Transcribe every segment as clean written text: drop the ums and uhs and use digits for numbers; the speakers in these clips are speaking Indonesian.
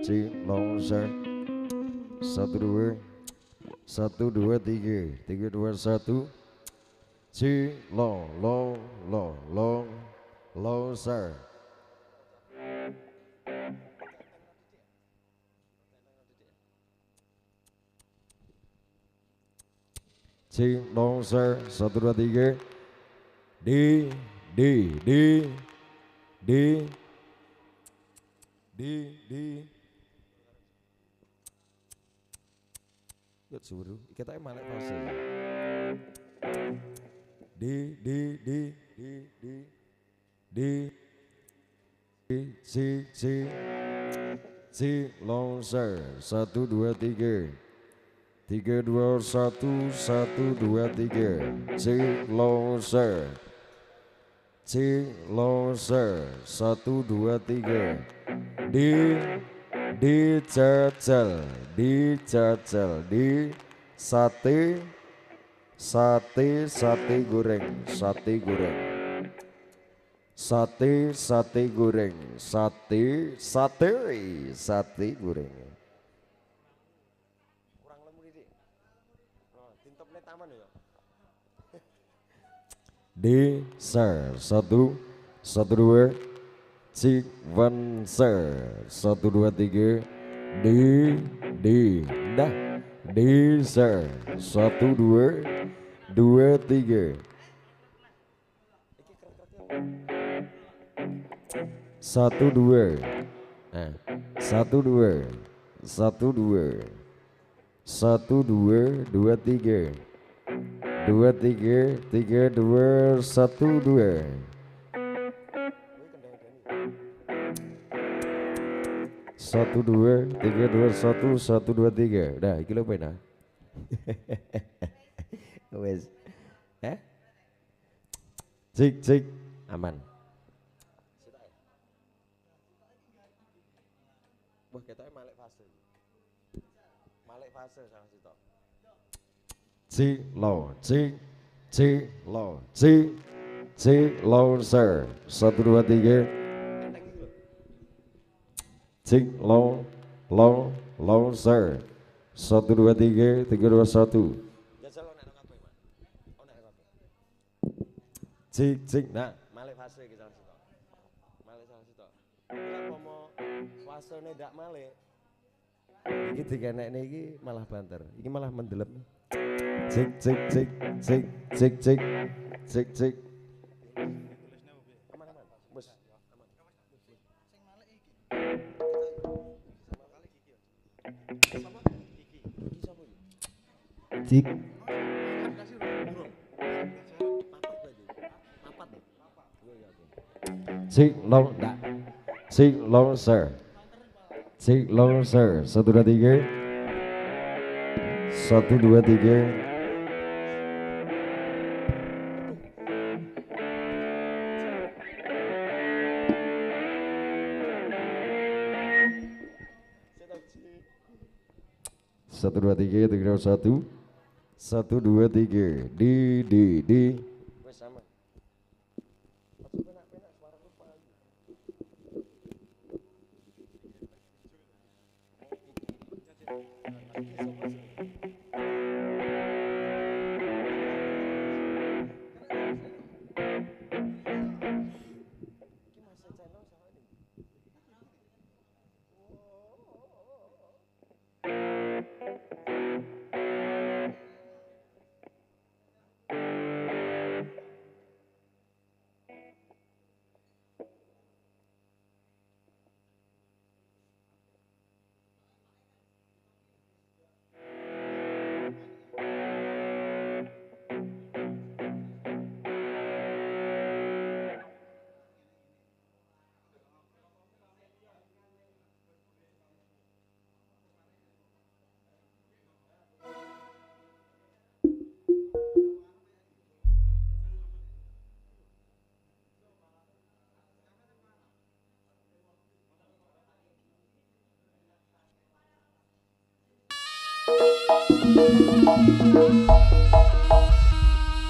C longsor 1 2 1 2 3 3 2 1 C long longsor C longsor 1 2 3 D D D D D D Yuk suruh kita malah fase D D D D D D C C C longsor 1 2 3 3 2 1 1 2 3 C longsor C longsor 1 2 3 di cecel di sate goreng sate goreng kurang lemu didik tintep le taman ya di ser 1 2 Sequencer 1 2 3 di dah di ser 1 2 2 3 1 2 1 2 1 2 1 2 2 3 2 3 3 2 1 2 1 2 3 2 1 1 2 3 dah iki lho pena wes cik aman wah kita malek fase sama situ C longsor 1 2 3 Cik longsor 1 2 3 3 2 1 cik nah malih fase iki salah sitok mau fasene ndak malih iki dikenekne iki malah banter iki malah mendelep cik cik longsor 1 2 3 1 2 3 1 2 3 3 1 1 2 3 di sama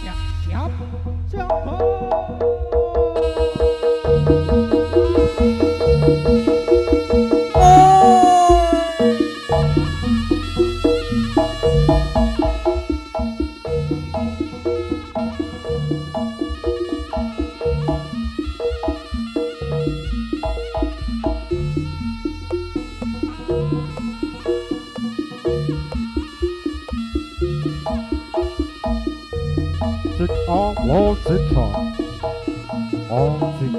Siap, siapa? Oh Logika. Logik.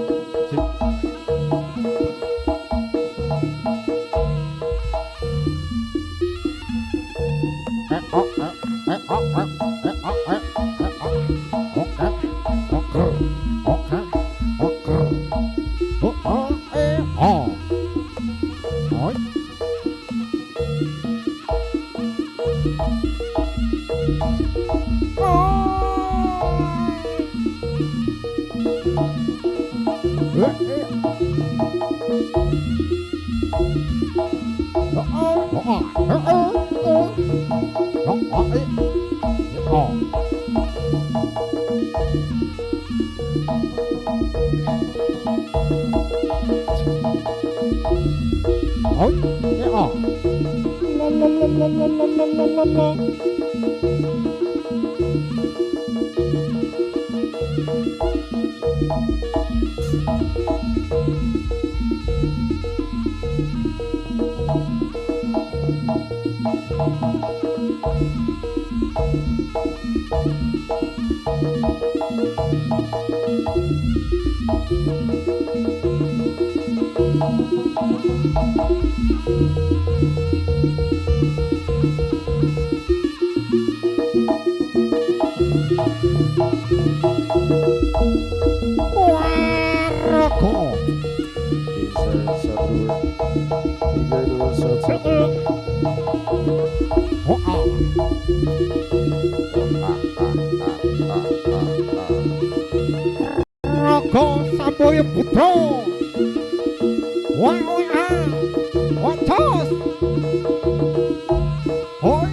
Samboyo Putra. Watos. Hoi.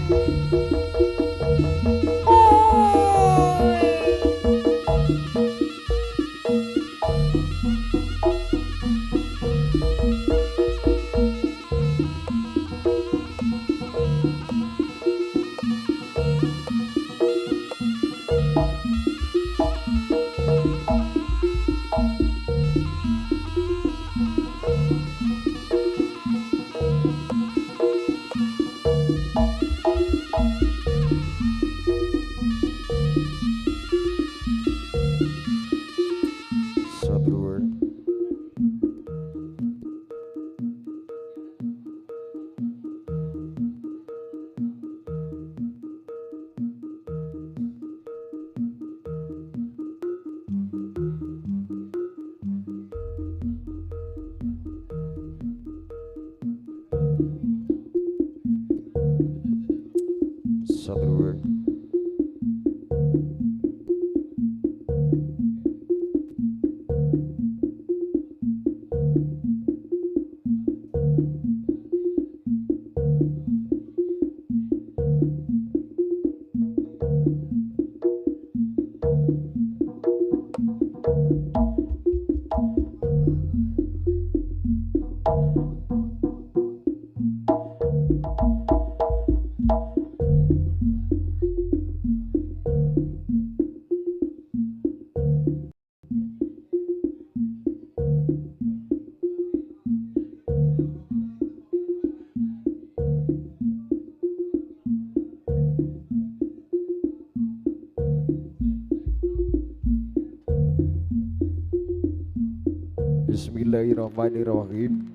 Bismillahirrahmanirrahim.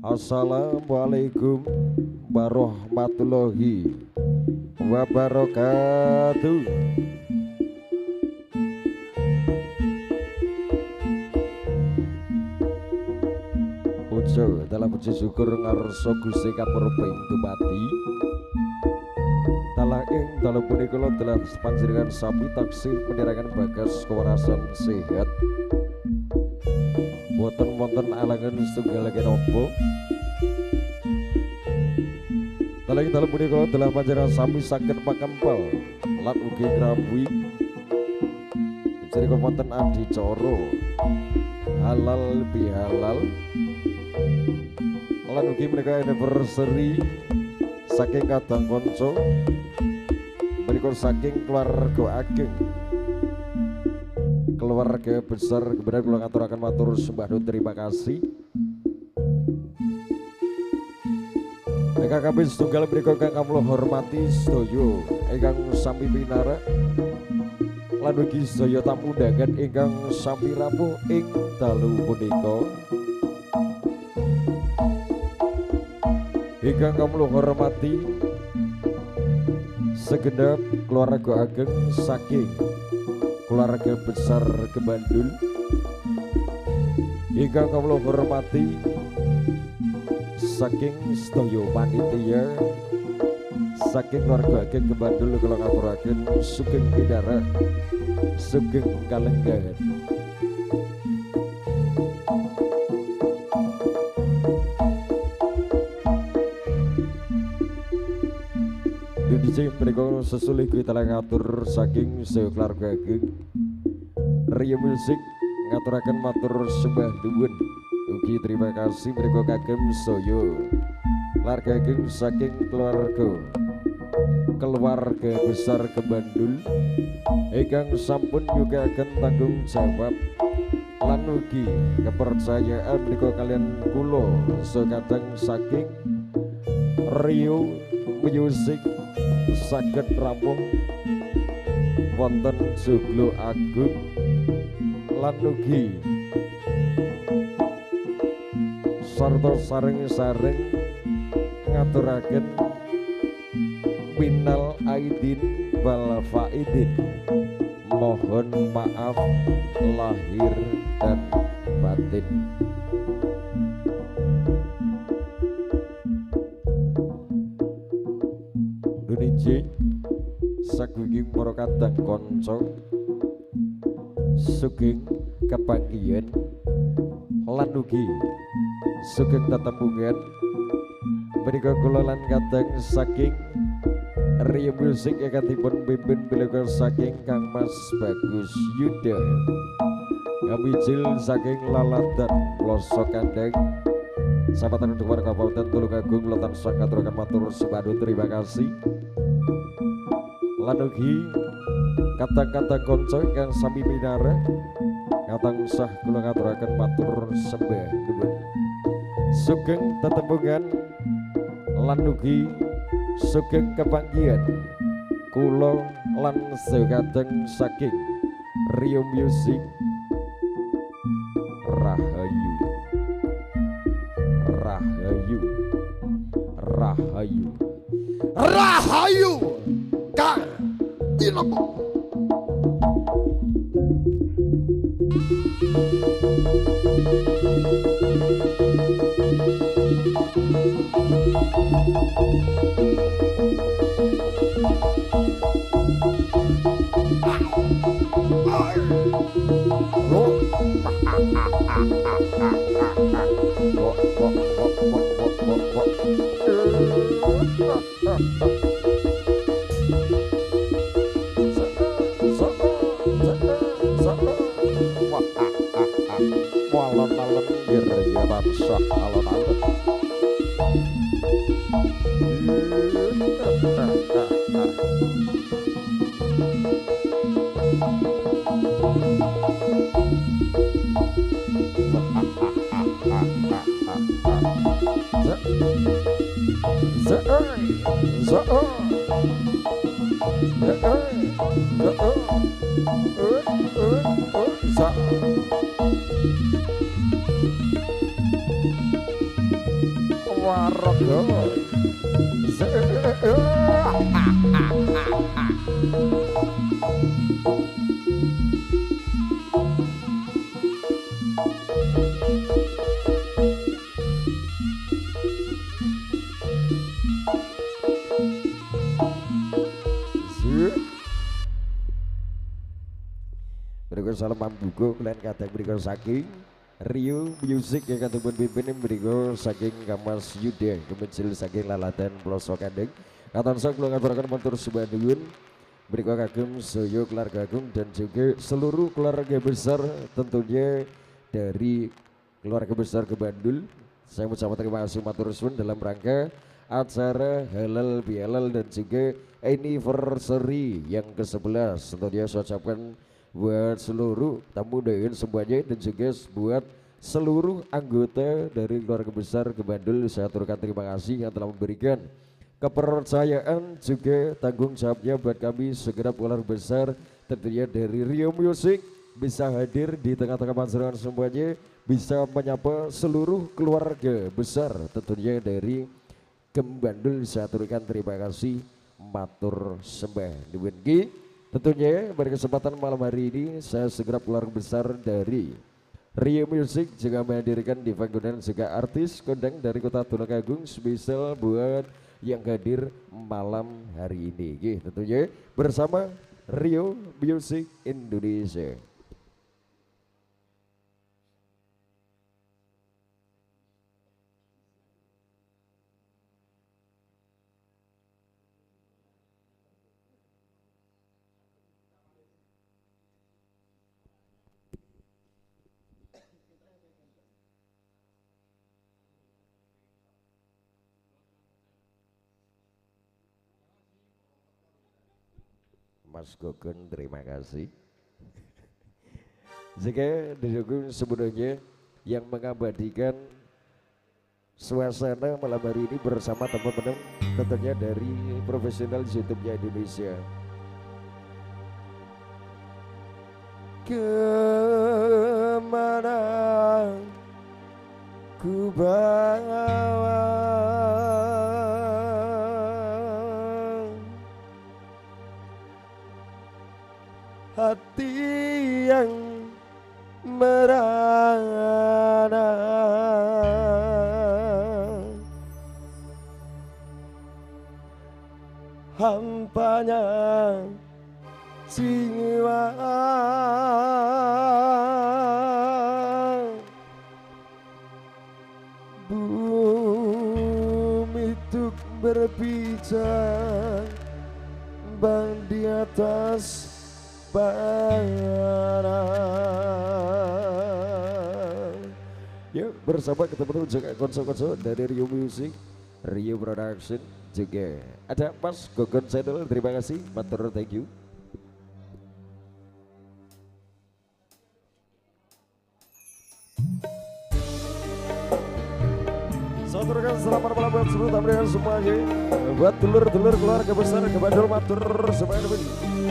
Assalamualaikum warahmatullahi wabarakatuh. Puja dalam puji syukur ngarsa Gusti kapurping dumati. Dalah ing dalam punika dalah panjenengan sami taksih penerangan bagas kewarasan sehat. Boten wonten alangan setunggal napa. Dalah ing dalam punika dalah panjenengan sami saged pakempel lan ugi ngrawuhi jenengan wonten adicara halal bihalal lan ugi menika anniversary saking kadang kanca menika saking keluarga ageng keluarga besar kemudian kula ngaturaken matur sembah nuwun terima kasih. Ingkang kaping setunggal menika kang kula hormati sedaya ingkang sami pinara lan ugi sedaya tamu undangan ingkang sami rawuh ing dalu punika. Ingkang kula hormati segenap keluarga ageng saking keluarga besar Kebandul. Ingkang kula hormati saking sedaya panitia saking keluarga ageng Kebandul kula ngaturaken sugeng pidara sugeng kalenggangan. Dudijeng mereka sesulih kita ngatur saking keluarga ageng Rio Music ngaturaken matur sembah nuwun ugi terima kasih mereka kagem soyo keluarga ageng saking keluarga besar Kebandul ingkang sampun juga akan tanggung jawab lan ugi kepercayaan mereka kalian kula sekadang saking Rio Music saged rampung wonten joglo agung lan ugi sarta sareng-sareng ngaturaken minal aidin wal faidin, mohon maaf lahir dan batin. Dunijing sagunging para kadang kanca sugeng kepanggihan lan ugi sugeng tetembungan menika kula lan kadang saking Rio Music ingkang dipun pimpin bilih saking Kang Mas Bagus Yuda ngamijil saking Laladan Pelosok Kandang Sabatan untuk warga Kabupaten Tulungagung Letan sangat aturaken matur sembah terima kasih lan ugi kata-kata konco ingkang sami minara katang sah kula ngaturaken matur sembah nuwun sugeng tetembungan lan ugi sugeng kepanggihan kula lan sekadang saking Rio Music. Rahayu Rahayu Rahayu Rahayu Kang Tinapa. Alon-alon ya bansah alon-alon berikut salam mambugo kalian kadang berikut saking Rio Music yang kata pun pimpin berikut saking Kamas Yuda kemencil saking Laladan Pelosok Kandeng kata saya keluarga berakan motor sebuah nuwun berikut kagum soyo keluarga agung dan juga seluruh keluarga besar tentunya dari keluarga besar Kebandul. Saya mengucapkan terima kasih matur suwun dalam rangka acara halal bihalal dan juga anniversary yang ke-11 tentunya saya ucapkan buat seluruh tamu undangan semuanya dan juga buat seluruh anggota dari keluarga besar Kebandul. Saya aturkan terima kasih yang telah memberikan kepercayaan juga tanggung jawabnya buat kami segenap keluarga besar tentunya dari Rio Music bisa hadir di tengah-tengah panjenengan semuanya, bisa menyapa seluruh keluarga besar tentunya dari Kembandul. Saya aturkan terima kasih matur sembah diwengi. Tentunya pada kesempatan malam hari ini saya segera keluarga besar dari Rio Music juga menghadirkan di panggungan juga artis kondang dari kota Tulungagung spesial buat yang hadir malam hari ini. Tentunya bersama Rio Music Indonesia. Mas Gogun terima kasih. Jika didukung sebenarnya yang mengabadikan suasana malam hari ini bersama teman-teman tentunya dari profesional YouTube-nya Indonesia. Kemana ku bawa hati yang merana, hampanya jiwa bumi tuk berbicara bang di atas yuk bersama ketemu juga konsol-konsol dari Rio Music, Rio Production juga ada Mas Gogon Channel. Terima kasih, matur thank you. Saturkan selamat malam buat seluruh tamu semuanya, buat dulur-dulur keluarga besar Kembandul matur semuanya begini.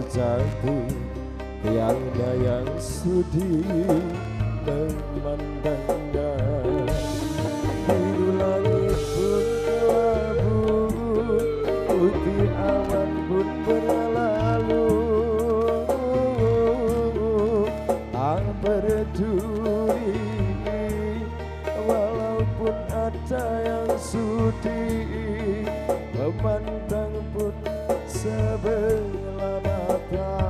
Jatuh tiada yang sudi memandangnya, biru langit pun kelabu, putih awan pun berlalu, tak peduli walaupun ada yang sudi memandang pun sebelah mata.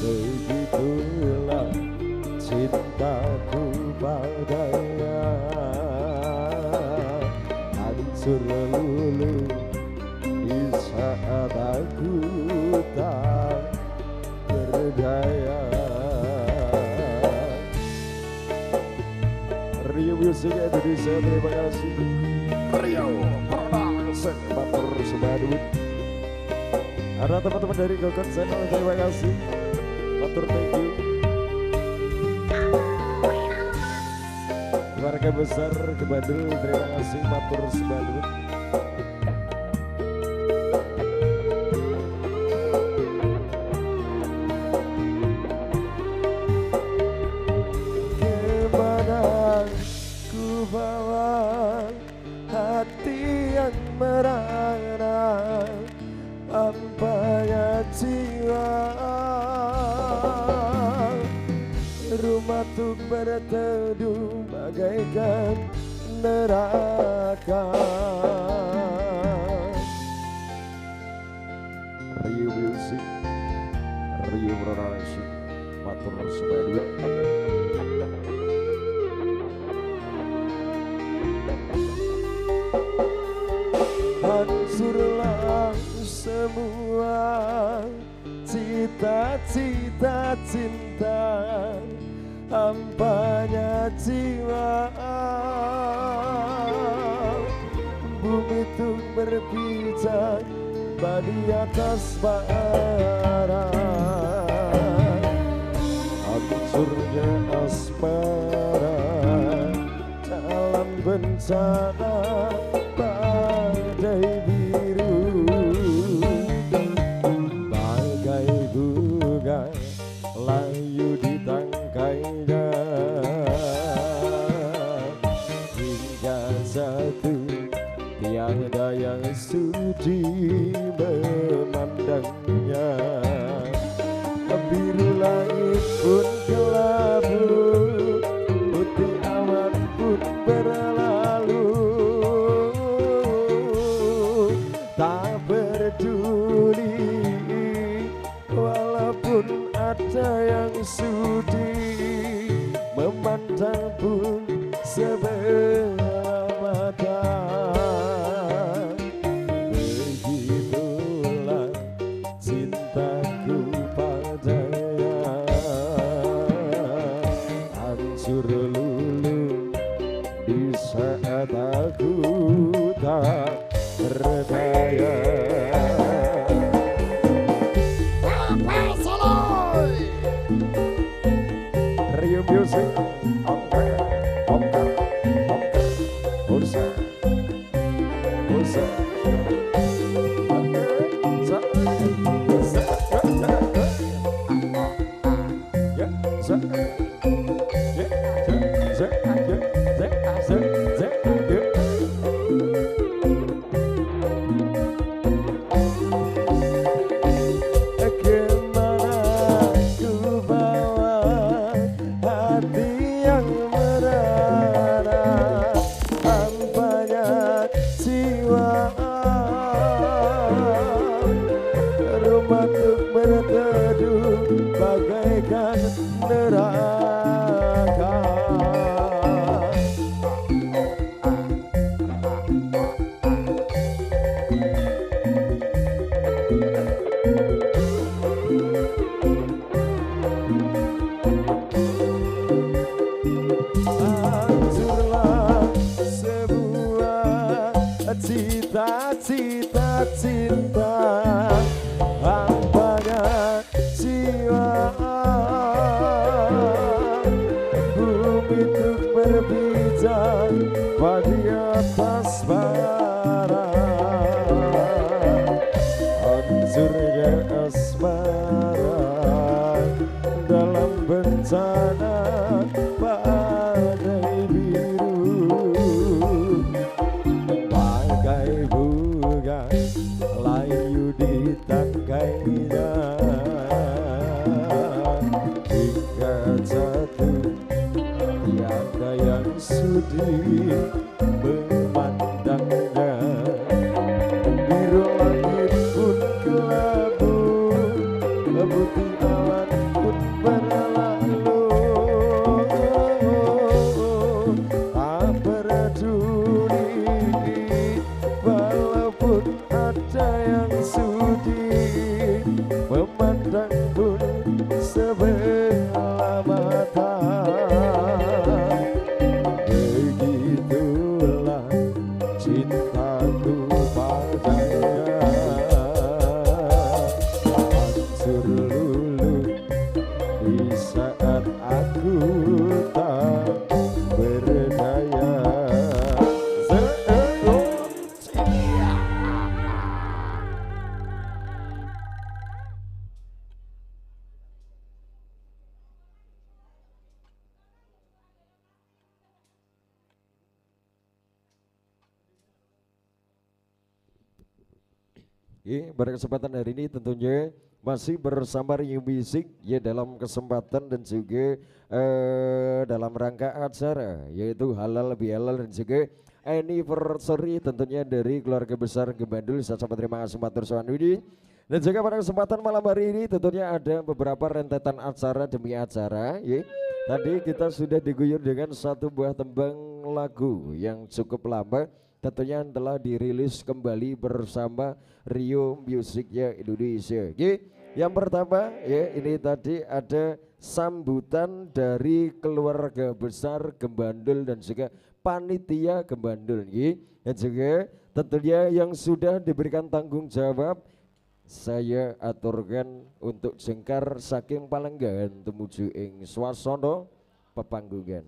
Begitulah cintaku padanya, hancur lulu di saat aku tak berdaya. Rio Music Indonesia terima kasih. Rio Production matur sembah duit. Ada teman-teman dari Gogon Channel terima kasih, matur thank you. Keluarga besar Kembandul terima kasih, matur sembah duit. Kemana ku bawa hati yang merana, hampanya jiwa rumah tuk berteduh bagaikan neraka. Rio Music, Rio Production matur sembah duit. Hancurlah semua cita-cita cinta, hampanya jiwa, bumi itu berpijak di atas bara, hancurnya asmara dalam bencana badai biru, bagai bunga layu di tangkainya, hingga jatuh tiada yang sudi memandangnya. Biru langit pun kelabu, putih awan pun berlalu, tak peduli walaupun ada yang sudi memandang pun sebelah mata. Begitulah cintaku padanya, hancur lulu di saat aku tak berdaya. Rio Music, berteduh bagaikan neraka. Hancurlah sebuah cita-cita cinta, hampanya jiwa, bumi itu berpijak di atas bara, hancurnya asmara dalam bencana badai biru, bagai bunga layu di tangkainya, hingga jatuh tiada yang sudi memandangnya. Biru langit pun kelabu, putih awan pun berlalu, tak peduli walaupun ada yang sudi memandang pun sebelah mata. Begitulah cintaku padanya, hancur lulu di saat aku tak berdaya. Pada kesempatan hari ini tentunya masih bersama Rio Music ya, dalam kesempatan dan juga dalam rangka acara yaitu halal bihalal dan juga anniversary tentunya dari keluarga besar Gembandul. Saya ucapkan terima kasih matur suwun Widi. Dan juga pada kesempatan malam hari ini tentunya ada beberapa rentetan acara demi acara ya. Tadi kita sudah diguyur dengan satu buah tembang lagu yang cukup lama, tentunya telah dirilis kembali bersama Rio Music ya Indonesia. Oke, yang pertama ya ini tadi ada sambutan dari keluarga besar Gembandul dan juga panitia Gembandul dan juga tentunya yang sudah diberikan tanggung jawab saya aturkan untuk jengkar saking Palenggan tumuju ing swasana pepanggungan.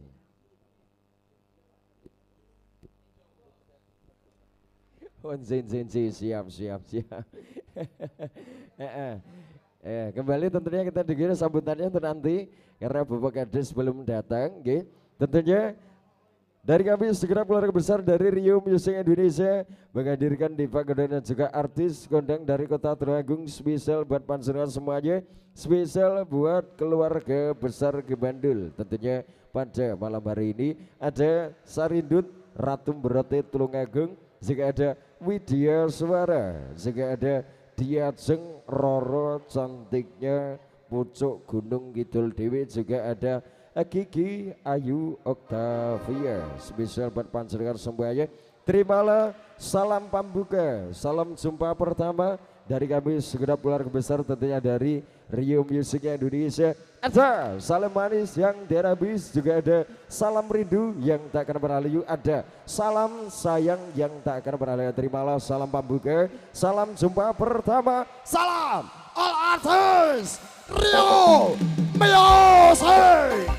Siap. Kembali tentunya kita dengar sambutannya untuk nanti karena Bapak Kades belum datang, tentunya dari kami segera keluarga besar dari Rio Music Indonesia menghadirkan Diva Gondang dan juga artis kondang dari Kota Tulungagung spesial buat panjenengan semuanya, spesial buat keluarga besar Gembandul. Tentunya pada malam hari ini ada Sarindut Ratu Berote Tulungagung, juga ada Widya Suara, juga ada Diajeng Roro cantiknya pucuk Gunung Kidul Dewi, juga ada Gigi Ayu Octavia spesial buat panjenengan semuanya. Terimalah salam pambuka, salam jumpa pertama dari kami segenap keluarga besar tentunya dari Rio Music Indonesia. Ada salam manis yang derabis, juga ada salam rindu yang tak akan berlalu, ada salam sayang yang tak akan berlalu. Terimalah salam pambuka, salam jumpa pertama, Salam all artists Rio Music.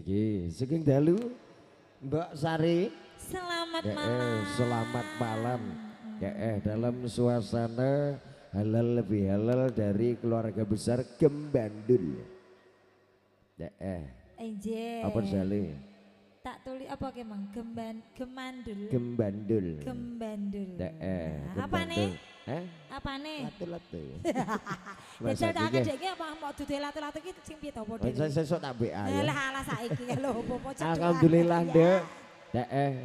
Iki saking dalu Mbak Sari. Selamat malam. Selamat malam. Dalam suasana halal lebih halal dari keluarga besar Gembandul. Enje. Apa jale? Tak tulis apa kemang Gemandul. Gembandul. Gembandul. Apa Gembandul. nih? Apa nih? Latu-latu. Jajal tak gedhe apa mau duduk latu-latu iki sing piye to padha. Sesuk tak BA ya. Lah saiki lho apa cedhak. Alhamdulillah, Ndek.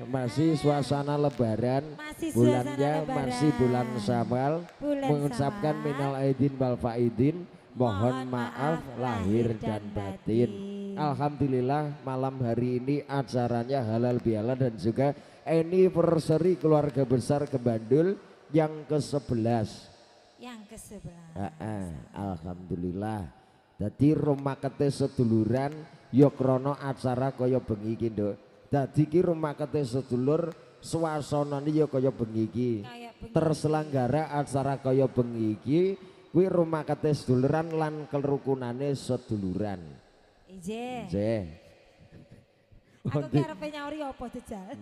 Masih suasana lebaran. Masih bulannya suasana lebaran. masih bulan Syawal. Bulan Mengucapkan Syawal. minal aidin wal faidin. Mohon maaf lahir dan batin. Alhamdulillah malam hari ini acaranya halal bihalal dan juga anniversary keluarga besar Gembandul yang ke-11. Yang ke-11. Alhamdulillah. Dadi rumakete seduluran ya krana acara kaya bengi iki, Nduk. Dadi ki rumakete sedulur suasanane ya kaya bengi iki. Terselenggara acara kaya bengi iki kuwi rumakete seduluran lan kerukunane seduluran. Ije. Aku ki arepe nyauri apa jejal.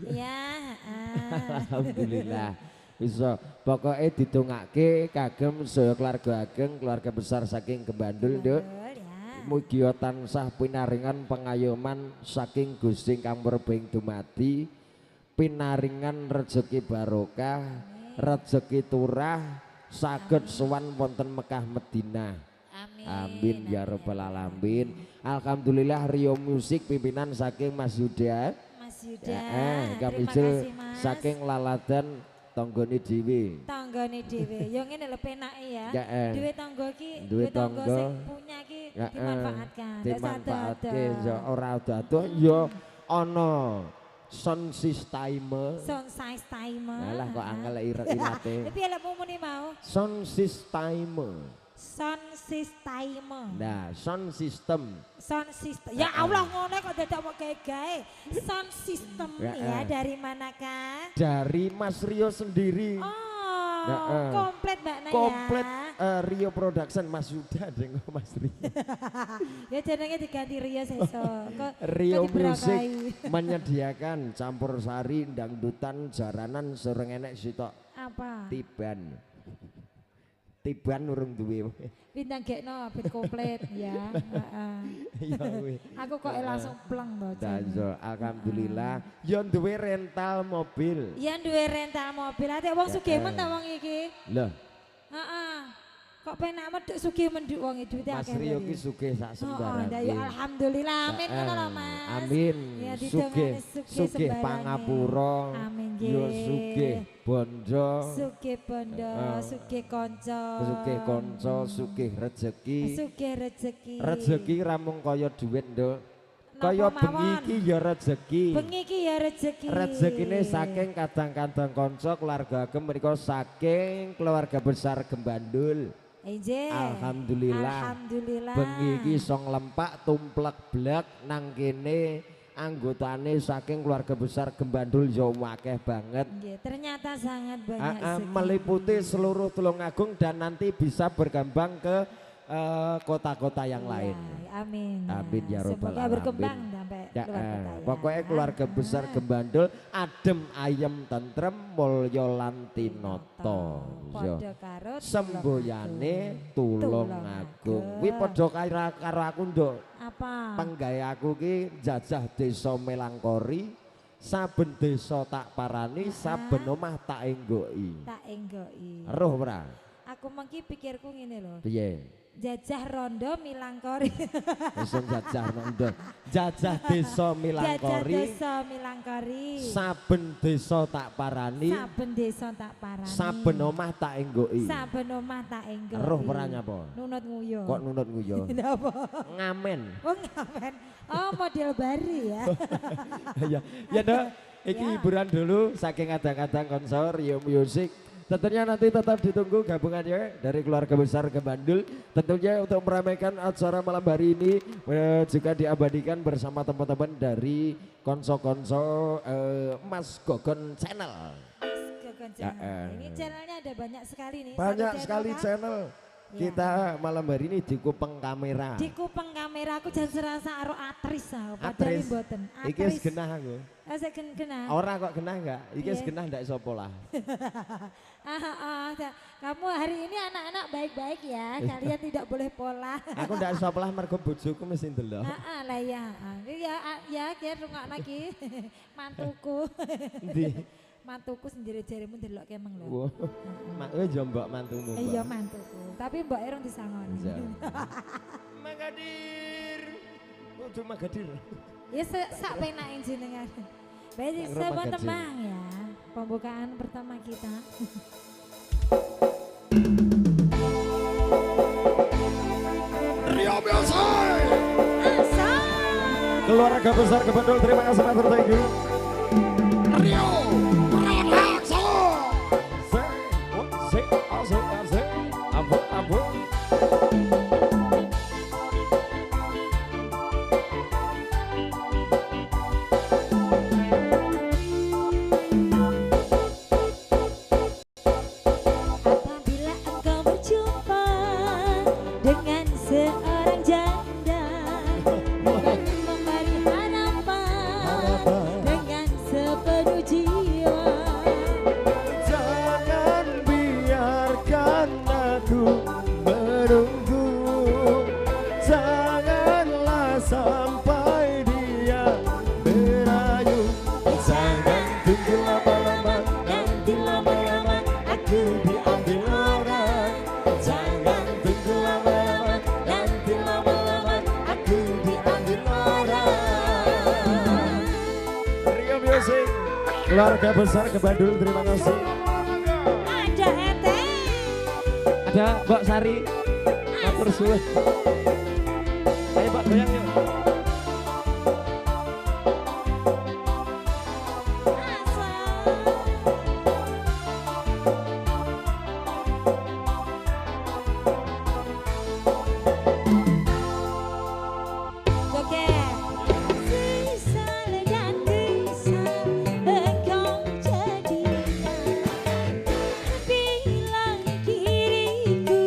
Ya, Alhamdulillah. Bisa pokoknya didongake kagem sedaya keluarga ageng, keluarga besar saking Gembandul, Nduk. Mugi tansah pinaringan pengayoman saking Gusti Kang Murbeng dumadi, pinaringan rezeki barokah, rezeki turah, saged sowan wonten Mekah Madinah. Amin ya rabbal alamin. Alhamdulillah Rio Musik pimpinan saking Mas Yuda. Kami saking laladan tonggone dhewe. Tonggone dhewe. Yo ngene lho penake ya. Duwe tangga ki, duwe tangga tangga sing punya ki dimanfaatkan. Dimanfaatke ya ora dadoh ya ana sound system. Sound system. Alah kok angel irat-irate. Piye lek mumune mau? Sound system. Sound system. Nah, sound system. Sound system. Ya Allah ngono kok dadak mau gawe-gawe. Sound system ya dari manakah? Dari Mas Rio sendiri. Oh, komplit Mbak Naya. Komplit Rio Production Mas Yuda deng Mas Rio. Ya jenenge diganti Rio sesuk. Rio Music menyediakan campur sari, dangdutan, jaranan, sereng enek sitok. Apa? Tiban urung duwe. Bintang gekno ben komplit ya. Aku kok langsung pleng to. Alhamdulillah ya duwe rental mobil. Ya duwe rental mobil. Ate wong sugih men ta wong iki. Lah. Kok penak medhek sugih menduk wong duwite akeh. Mas Rio ki sugih sak sembarang. Ya alhamdulillah amin ngono lho Mas. Amin. Ya Sugih pangapura. Amin ya sugih bondo. Sugih bondo, sugih kanca. Sugih kanca, sugih rezeki. Sugih rezeki. Rezeki ra mung kaya dhuwit, Nduk. Kaya bengi iki ya rezeki. Bengi iki ya rezeki. Rezekine saking kadang-kadang kanca keluarga ageng menika saking keluarga besar Gembandul. Alhamdulillah. Bengi iki iso nglempak tumplek blek nang kene anggotane saking keluarga besar Gembandul ya akeh banget. Ternyata sangat banyak. Meliputi seluruh Tulungagung dan nanti bisa berkembang ke kota-kota yang lain. Amin. Amin ya robbal alamin. Semoga berkembang sampai luar kota. Pokoknya keluarga besar Gembandul adem ayem tentrem mulya lan tinata. Padha karo semboyane Tulungagung. Kuwi padha karo aku, Nduk. Apa? Penggawe aku ki jajah desa Melangkori. Saben desa tak parani, saben omah tak enggoki. Tak enggoki. Roh ora? Aku mengki pikirku ngene lho. Piye? Jajah rondo Milangkori. Isun jajah rondo. Jajah desa Milangkori. Jajah desa Milangkori. Saben desa tak parani. Saben desa tak parani. Saben omah tak enggoki. Saben omah tak enggoki. Roh ora nyapa? Nunut nguyo. Kok nunut nguyo? Napa? Ngamen. Oh ngamen. Oh model baru ya. Ya Dok, iki hiburan dulu saking kadang-kadang konser Rio Music. Tentunya nanti tetap ditunggu gabungannya dari keluarga besar Gembandul. Tentunya untuk meramaikan acara malam hari ini juga diabadikan bersama teman-teman dari konso-konso Mas Gogon Channel. Mas Gogon Channel. Ini channelnya ada banyak sekali nih. Banyak sekali channel. Kita malam hari ini di Kupeng Kamera. Di Kupeng Kamera aku jan serasa karo aktris padahal mboten. Iki wis genah aku. Saya genah. Ora kok genah enggak? Iki wis genah ndak sapa lah. Kamu hari ini anak-anak baik-baik ya. Kalian tidak boleh pola. Aku ndak sapa lah mergo bojoku mesti ndelok. Lah ya. Ya kira rungokno iki mantuku. Ndi? Mantuku sendiri jarimu ndelok kemeng lho. Wow. Kowe yo mbok mantumu. Iya mantuku. Tapi mbok erong disangoni. Magadir. Kudu Magadir. Ya sak penake jenengan. Baik, sebuah tembang ya. Pembukaan pertama kita. Rio Music. Asal. Keluarga besar Kebandul, terima kasih matur thank you. Rio Production. Abu. Apabila engkau berjumpa dengan seorang janda dan memberi harapan dengan sepenuh jiwa, Jangan biarkan aku menunggu. Janganlah sampai dia berayu. Jangan tunggu lama-lama, nanti lama-lama aku diambil orang. Jangan tunggu lama-lama, nanti lama-lama aku diambil orang. Rio Music, keluarga besar Kebandul, terima kasih. ada ete. Ada Mbak Sari, matur suwun. Ayo Mbak goyang yuk. Oke. Sisa dan bisa engkau jadikan bila diriku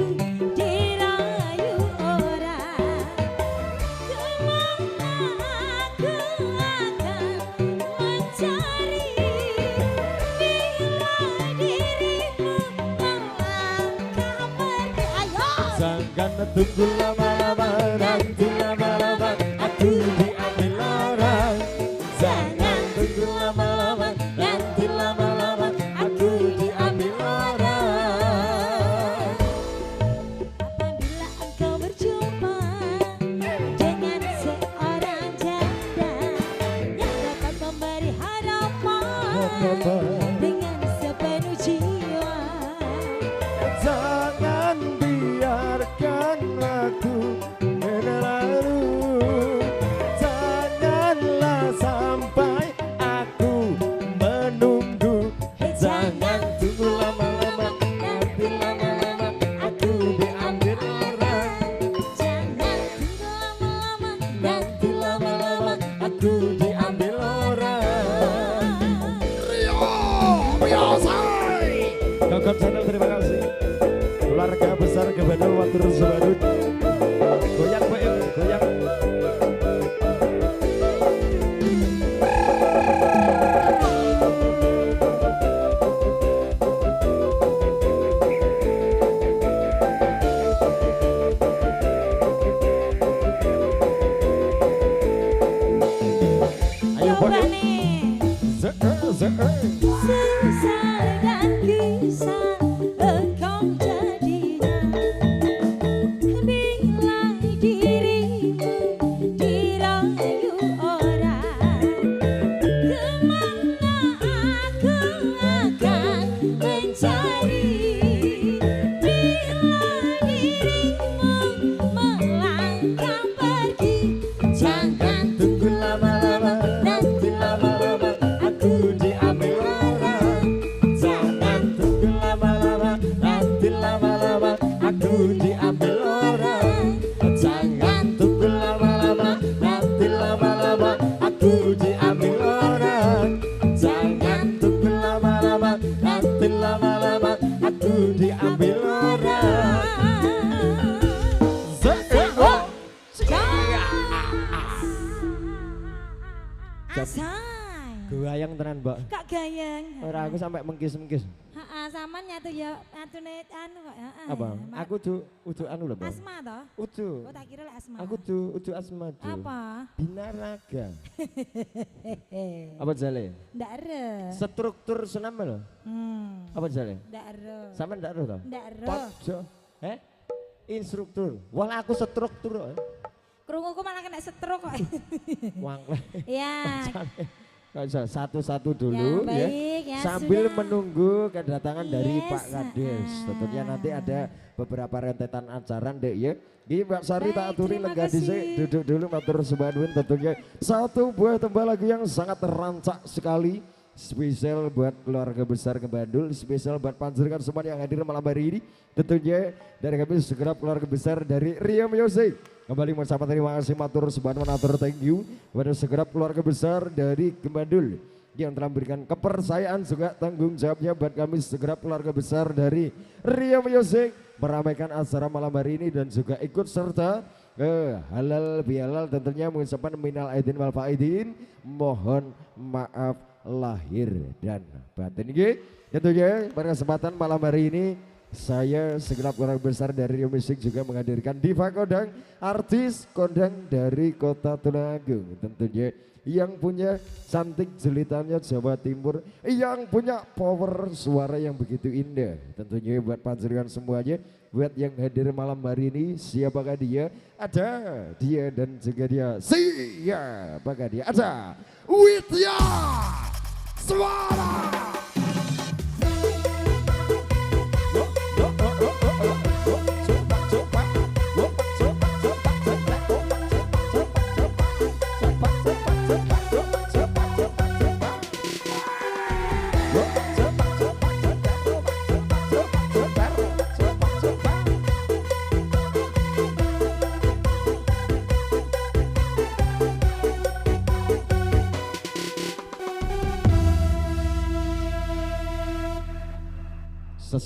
dirayu orang. Kemana aku akan mencari bila dirimu melangkah pergi. Ayo. Jangan tunggu lama-lama, nanti lama-lama aku diambil orang. Jangan tunggu lama-lama, nanti lama-lama aku diambil orang. Apabila engkau berjumpa dengan seorang janda yang dapat memberi harapan dengan sepenuh jiwa, Jangan biarkan aku berlalu. Janganlah sampai aku menunggu. Jangan tunggu lama-lama, nanti lama-lama aku diambil orang. jangan tunggu lama-lama, Nanti lama-lama aku diambil orang. Rio Music. Kokot channel terima kasih. Keluarga besar Kebandul Watur Subadut. Goyang Mbak Im, goyang. Ayo coba Mbak Im. nih. Zeer. Sesal dan kisah engkau jadikan bila dirimu dirayu orang. Kemana aku akan mencari bila dirimu melangkah pergi. Jangan Tunggu lama-lama, nanti lama-lama aku diambil orang. Mbak. Kak gayeng. Ora aku sampai mengkis-mengkis. Heeh, sampean nyatu ya atune anu kok, heeh. Apa? Aku udu anu lho, Mbak. Asma toh? Udu. Oh tak kira lek asma. Aku udu asma. Du. Apa? Binaraga. Apa jale? Ndak ero. Struktur senam lho. Apa jale? Ndak ero. Sampean ndak ero to? Ndak ero. Pojo. Instruktur. Wah aku struktur. Krunguku malah kena stroke kok. Wangkleh. Iya. Satu-satu dulu ya, baik, ya sambil sudah. menunggu kedatangan dari Yes, Pak Kades. Tentunya nanti ada beberapa rentetan acara Dek ya. Ini Mbak Sari Baik, tak aturi terima lega dhisik, kasih. duduk dulu matur sembah nuwun tentunya. Satu buah tembang lagu yang sangat rancak sekali. Spesial buat keluarga besar Kebandul, spesial buat panjenengan semua yang hadir malam hari ini. Tentunya dari kami segenap keluarga besar dari Rio Music. Kembali mengucapkan terima kasih matur sembah nuwun, matur thank you kepada segenap keluarga besar dari Kebandul yang telah memberikan kepercayaan juga tanggung jawabnya buat kami segenap keluarga besar dari Rio Music meramaikan acara malam hari ini dan juga ikut serta halal bihalal tentunya mengucapkan minal aidin wal faidin, mohon maaf lahir dan batin. Tentunya pada kesempatan malam hari ini saya segenap orang besar dari Rio Music juga menghadirkan diva kondang, artis kondang dari Kota Tulungagung tentunya yang punya cantik jelitannya Jawa Timur, yang punya power suara yang begitu indah. Tentunya buat panjenengan semuanya, buat yang hadir malam hari ini, siapakah dia? Ada dia dan juga dia. Siapakah dia? Ada Widya Suara.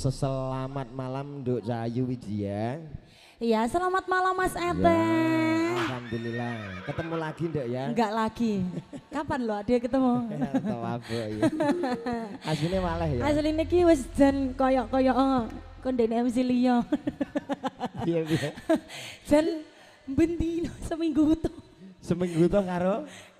Selamat malam Duk Cahayu Widya. Iya, selamat malam Mas Ete. Ya, alhamdulillah. Ketemu lagi Duk ya? Enggak lagi. Kapan lo dia ketemu? Tahu aku ya. Aslinya malah ya. Asline iki wis jan koyok-koyok kondene MC liya. Iya iya. Jan bendino seminggu tuh. Seminggu tuh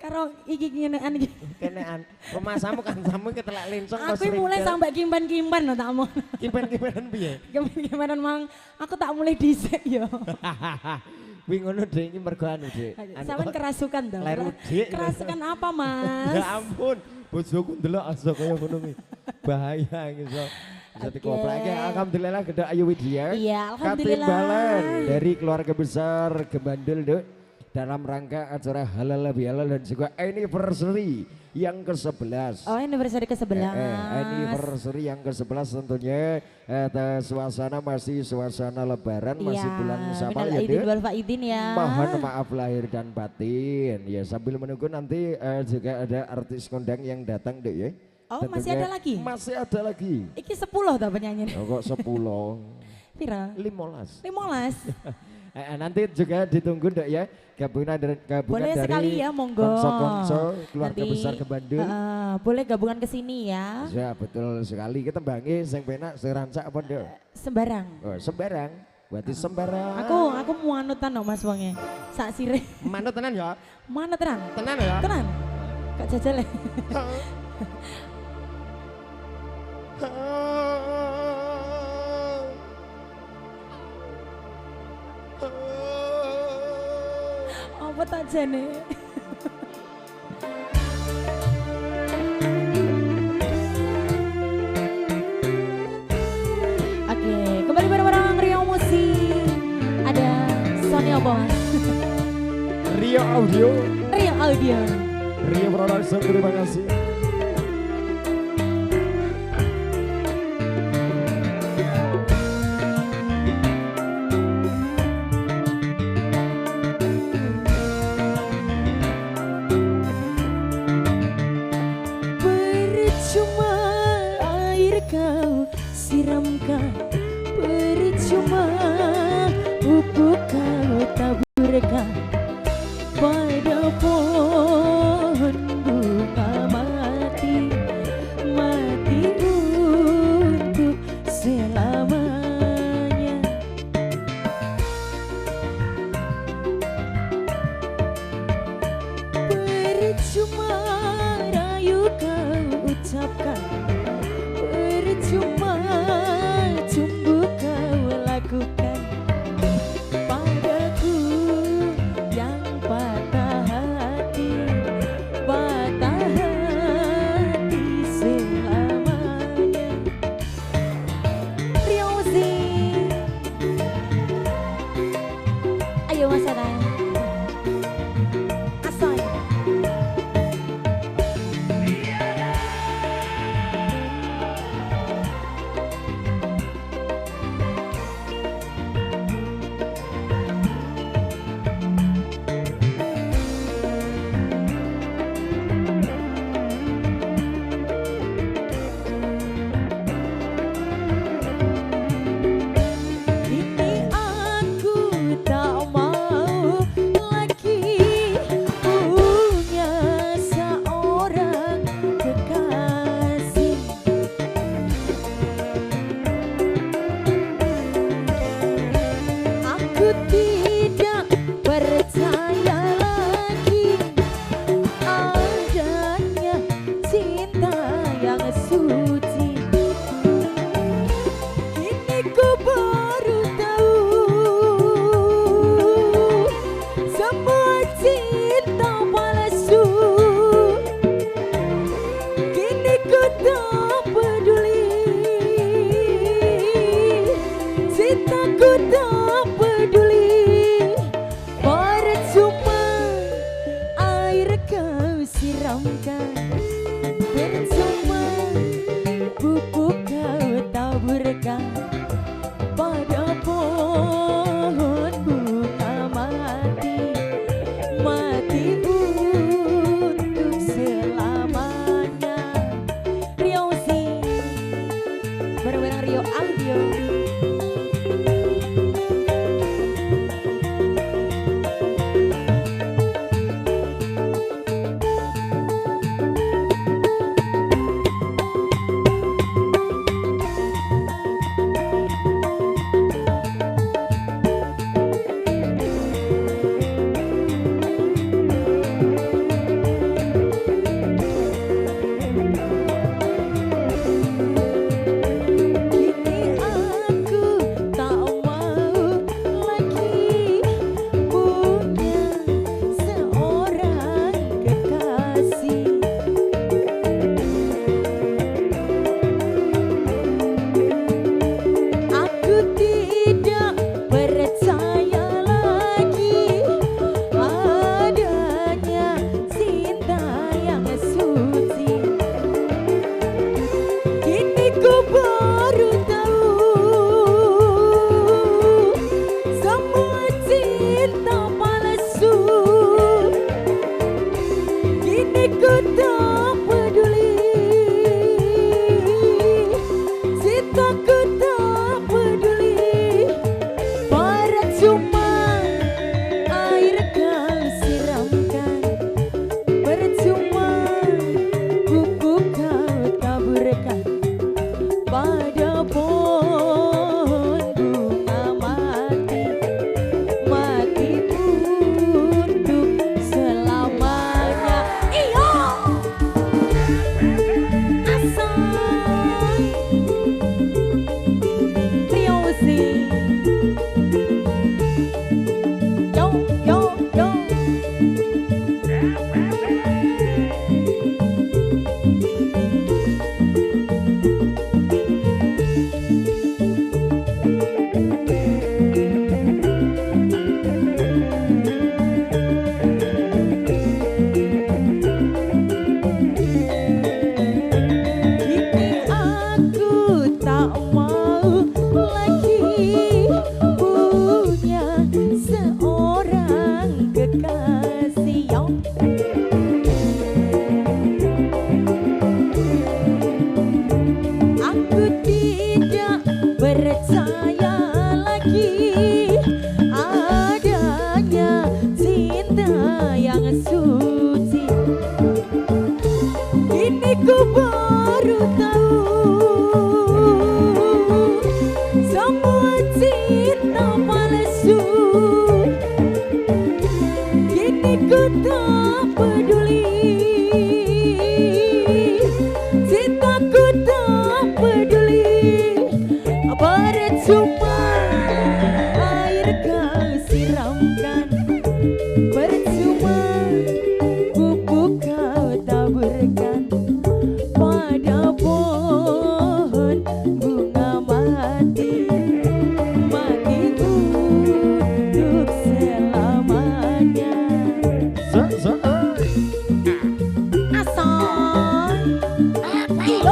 karo iki ngenean iki. kenean. Rumah samu kan samu ketelak lincong. Aku mulai sampai kimban-kimban lo tak mau. Kimpan-kimpanan piye? Kimban-kimbanan mang aku tak mulai dhisik yo. Wih ngono Dek iki mergo anu Dek. Sampeyan kerasukan toh. Layar udik. Kerasukan apa Mas? Ya ampun, bojoku ndelok asa kaya ngono iki. Bahaya iki so. Jadi Oke. koplak iki alhamdulillah gede Ayu Widya. Iya, alhamdulillah. Katimbalan dari keluarga besar Kebandul Dek. Dalam rangka acara halal bihalal dan juga anniversary yang ke-11. Oh, anniversary ke-11. Anniversary yang ke-11 tentunya suasana masih suasana lebaran, masih bulan Syawal ya Idul Dek. Faidin ya. Mohon maaf lahir dan batin. Ya sambil menunggu nanti juga ada artis kondang yang datang Dek ya. Oh, masih ada lagi? Masih ada lagi. Iki 10 tau penyanyi. Oh, kok 10? Pira? 15. 15. Nanti juga ditunggu Dok ya gabungan Boleh dari sekali ya, monggo. konco-konco keluarga Nanti, besar ke Bandung. Boleh gabungan ke sini ya. Ya betul sekali, kita bangi sing penak sing rancak apa Dok? Sembarang. Oh, sembarang. Berarti sembarang. Aku muanutan no Mas wonge. Sak sire. Manut tenan ya? Mana tenan? Tenan ya? Tenan. Kak jajal ya. Apa tak jane? Oke, kembali bareng-bareng Rio Musik. Ada Sony apa Mas? Rio Audio, Rio Audio. Rio Production, terima kasih. Percuma air kau siramkan, percuma pupuk kau taburkan pada pohon bunga ucapkan percuma cumbu kau lakukan padaku yang patah hati selamanya. Riozi, ayo Mas Anang. Asoy.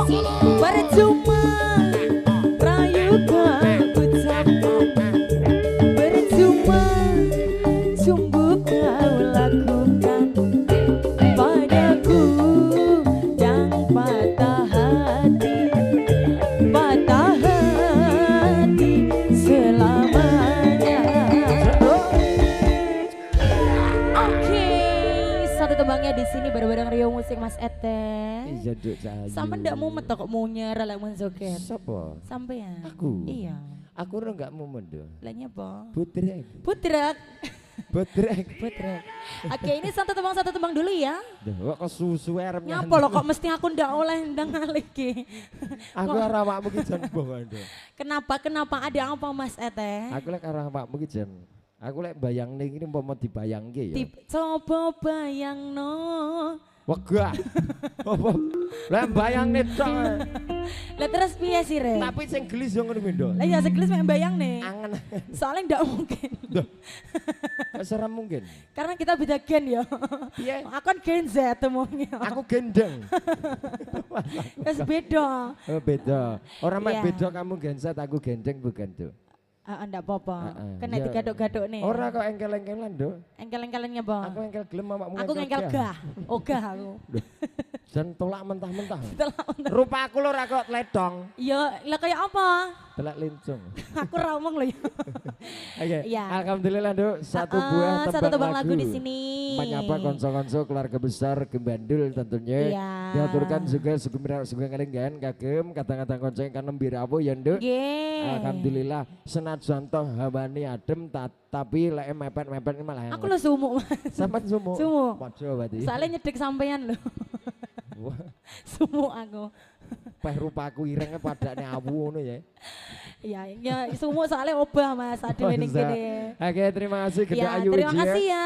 Percuma rayu kau ucapkan, percuma sumbu kau lakukan padaku yang patah hati selamanya. Oke, satu tembangnya di sini bareng-bareng Rio Musik Mas Ete. Iya Duk Cahayu. Sampai ndak mumet kok munyer lek mun joget. Sapa? Sampean. Aku? Iya. Aku ora enggak mumet do. Lah nyapa? Butrek. Putrek. Butrek. Putrek. Oke, ini satu tembang dulu ya. Duh, kok susu arep Nyapa lo kok mesti aku ndak oleh ndang ngalih. Aku ora awakmu ki jan boh do. Kenapa ada apa Mas Ete? Aku lek karo awakmu ki jan. Aku lek bayangne iki umpama dibayangke ya. Coba bayangno. Wegah. Apa? Lah bayangne tok. Lah terus piye sih Re? Tapi sing gelis yo ngono kuwi ndo. Lah ya segelis mek bayangne. Angen. Soalnya ndak mungkin. Serem mungkin. Karena kita beda gen ya. Piye? Aku kan gen Z temungnya. Aku gendeng. Wes beda. Oh beda. Orang mek Iya. beda kamu genset aku gendeng bukan tuh. Ndak apa-apa. Kena Iya. digaduk-gaduk nih. Ora kok engkel-engkelan do. Engkel-engkelannya bang. Aku engkel gelem awakmu Aku ngengkel gah. Ogah aku. Dan tolak mentah-mentah. Telak untuk- Rupa aku lho ora kok tledong. Ya, lah kayak apa? Telak lincung. Aku ramong loh ya. Oke. Iya. Alhamdulillah Duk, satu buah tembang satu tembang lagu di sini. Menyapa konso-konso keluarga besar Gembandul tentunya. Iya. Diaturkan juga suga ngelinggan kagem kata-kata konco ingkang nembe rawuh ya Nduk. Nggih. Alhamdulillah senajan toh hawani adem tapi lek mepet-mepet ini malah Aku lo sumuk Mas. sampean sumu. Sumuk. Padha berarti. Soalnya nyedek sampean loh. Wah, Sumuk aku. peh rupaku irenge padane awu ngono ya. Ya sumuk soalnya obah Mas. Aduh ini Masa. gini. Oke, terima kasih Gede Ya, Ayu terima Widya. kasih ya.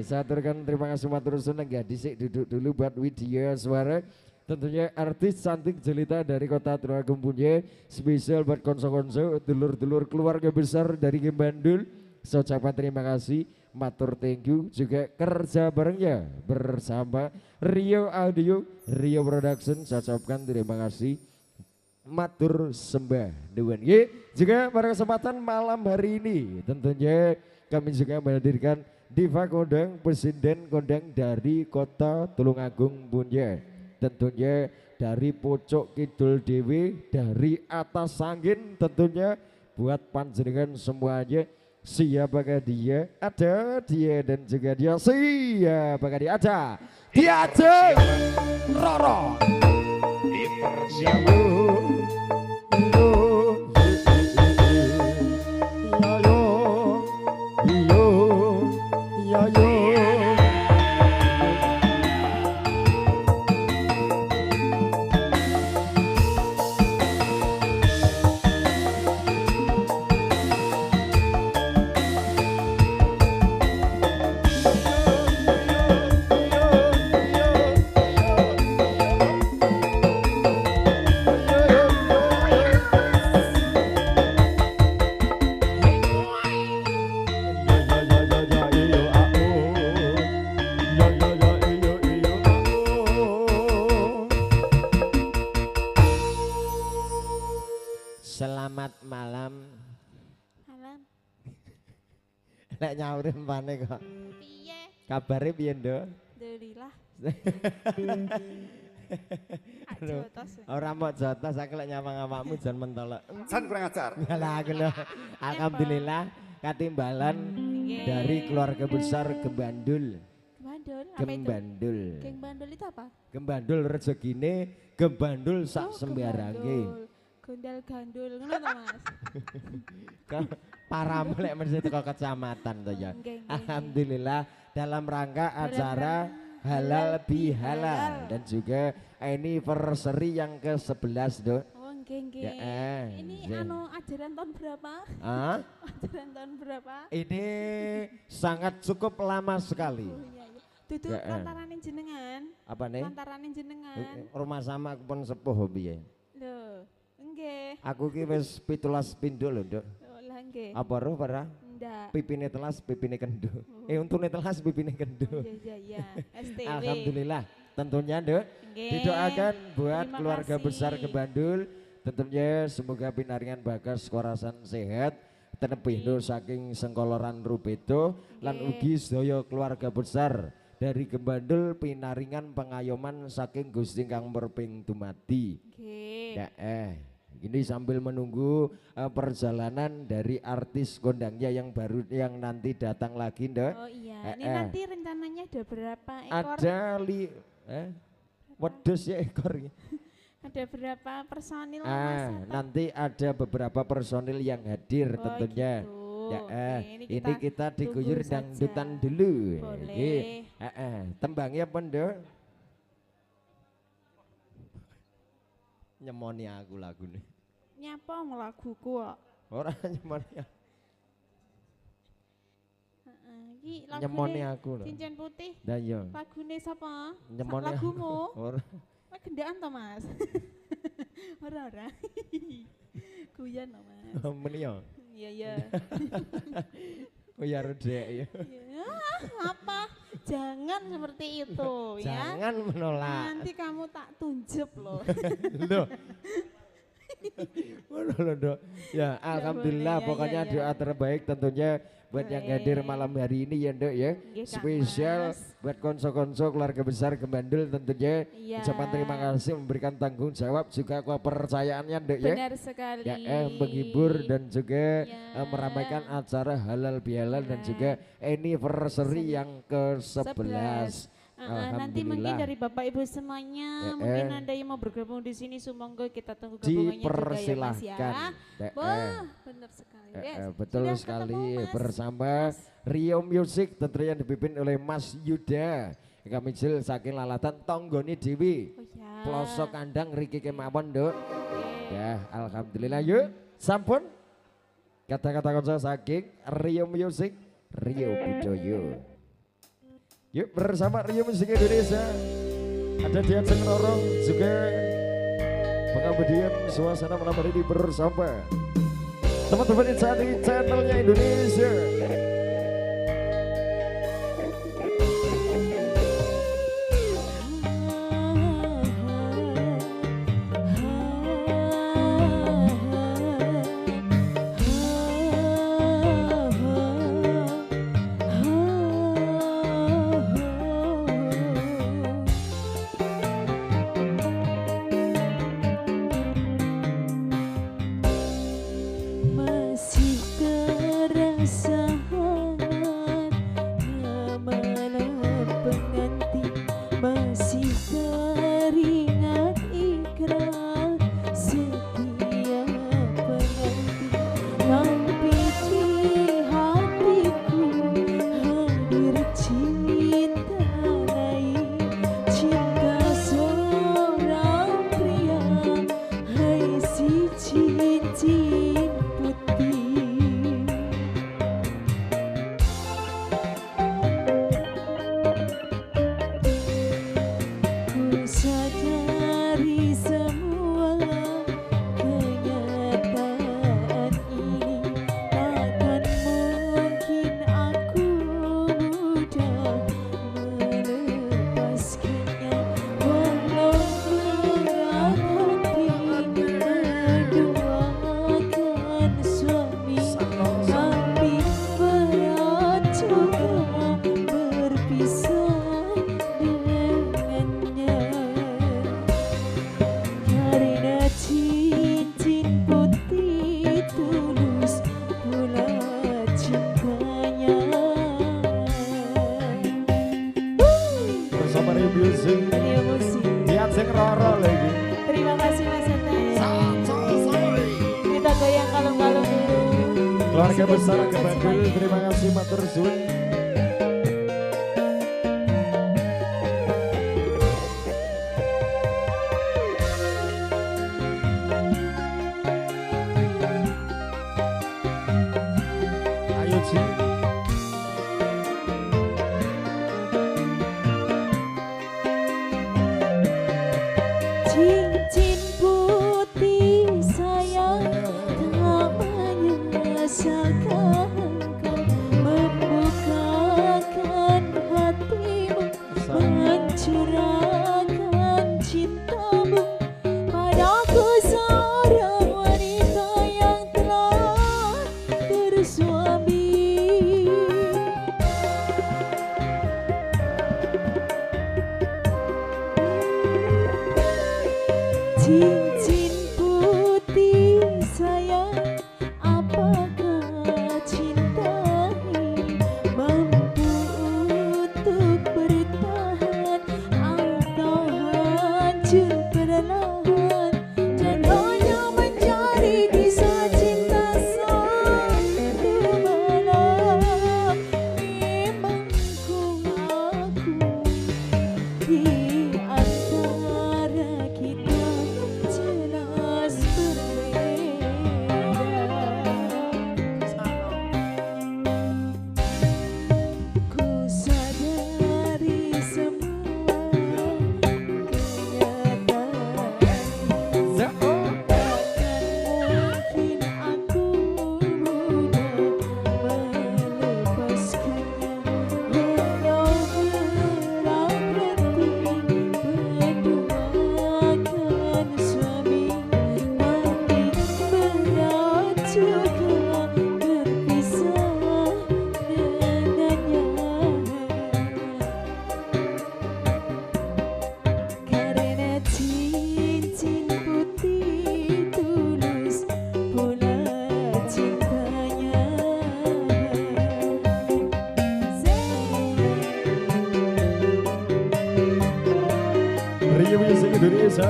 Saya aturkan terima kasih matur suwun enggak dhisik duduk dulu buat Widya Suara. Tentunya artis cantik jelita dari kota Tulungagung punya spesial buat konso-konso dulur-dulur keluarga besar dari Gembandul. Saya ucapkan terima kasih, matur thank you juga kerja barengnya bersama Rio Audio, Rio Production. Saya ucapkan terima kasih, matur sembah dewan. Juga pada kesempatan malam hari ini tentunya kami juga menghadirkan Diva Kondang, Presiden Kondang dari kota Tulungagung punya. Tentunya dari Pojok Kidul Dewi, dari atas angin tentunya buat panjenengan semuanya. Siapakah dia? Ada dia dan juga dia. Siapakah dia? Ada dia aja. Roro. Selamat malam. Malam. Lek nyaurin pane kok. Piye? Kabare piye, Nduk? Alhamdulillah. Aduh, ora mau jotos aku lek nyawang awakmu jan mentolok. San kurang ajar. Yalah aku lho. Alhamdulillah katimbalan dari keluarga besar Gembandul. Gembandul? Gembandul. Gembandul itu apa? Gembandul rezekine, Gembandul sak sembarange. Gondal gandul, ngono to Mas? Paramu lek mesti teko kecamatan to ya. Nggih, nggih. Alhamdulillah dalam rangka acara halal bihalal dan juga anniversary yang ke-11 Dok. Oh nggih nggih. Ya, Ini nggih. ajaran tahun berapa? Ah, Ajaran tahun berapa? ini sangat cukup lama sekali. Oh iya iya. Duduk Ya, lantaranin jenengan. Apa nih? Lantaranin jenengan. Rumah sama aku pun sepuh piye. Loh, nggih. Aku ki wis 17 pindho lho, Dok. Oh lah nggih. Apa roh para? Ndak. Pipine telas, pipine kendo. Untune telas, pipine kendo. Oh iya iya iya. STW. Alhamdulillah tentunya Nduk. Nggih. Didoakan buat Terima keluarga kasih. besar Kebandul. Tentunya semoga pinaringan bagas kewarasan sehat. Tenepindo saking Sengkoloran Rubedo lan ugi sedaya keluarga besar dari Kebandul pinaringan pengayoman saking Gusti Kang Merping dumadi. Oke. Ya, ini sambil menunggu perjalanan dari artis kondangnya yang baru yang nanti datang lagi, Nduk. Oh iya, ini nanti rencananya ada berapa ekor? Ada wedhus ya ekor. Ada berapa personil Mas Hatta? Nanti ada beberapa personil yang hadir Oh, tentunya. gitu. Ya, Oke, ini kita diguyur tunggu saja. dangdutan dulu. Boleh. Tembangnya apa, Nduk? Nyemoni aku lagu nih. Nyapa laguku kok. Orang nyemoni aku. Iki Nyemoni lagune aku loh. Cincin Putih. Dah iya. Lagune sapa? Nyemoni Lagumu. Ora. Wah gendaan to Mas. Ora. Guyon to Mas. Meni ya. Iya iya. Oh ya redek ya. Ya, apa? Jangan seperti itu ya. Jangan menolak. Nanti kamu tak tunjuk loh. Loh. Loh, Dok. Ya, alhamdulillah boleh, ya, pokoknya ya. doa terbaik tentunya buat yang hadir malam hari ini ya, Dok ya. Nggih, Kang Spesial Mas. buat konso-konso keluarga besar Kebandul tentunya. Iya. Ucapan terima kasih memberikan tanggung jawab juga kepercayaannya, Dok ya. Benar sekali. Ya, menghibur dan juga Ya. meramaikan acara halal bihalal dan juga anniversary yang ke-11. Nanti mungkin dari Bapak Ibu semuanya, mungkin ada yang mau bergabung di sini, sumonggo kita tunggu gabungannya juga ya Mas Dipersilahkan. ya. Wah, benar sekali. Betul Sudah sekali ketemu, Mas. bersama Rio Music tentunya dipimpin oleh Mas Yuda. Kami jil saking lalatan Tonggoni Dewi. Oh ya. Pelosok kandang Riki kemawon, Dok. Oke. Ya, alhamdulillah yuk. Sampun. Kata-kata konco saking Rio Music, Rio Budoyo. Yuk bersama Rio Music Indonesia. Ada Dian Sengroro juga pengabdian suasana malam hari ini bersama teman-teman di channelnya Indonesia. Masih Keluarga besar Kebandul, terima kasih matur suwun. Ayo Ci. Cincin putih sayang tak menyesalkan kau, membukakan hatimu mencurahkan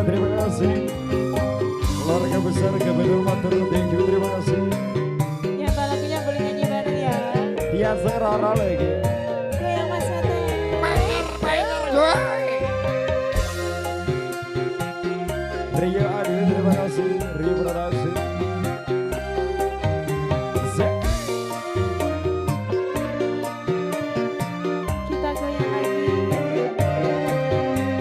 terima kasih. Keluarga besar Gabedul Matur, thank you, terima kasih. Ya Pak lagunya boleh nyanyi bareng ya. Dia serara lagi. Goyang Mas Ete. Rio Adi, terima kasih. Rio Production. Kita goyang lagi.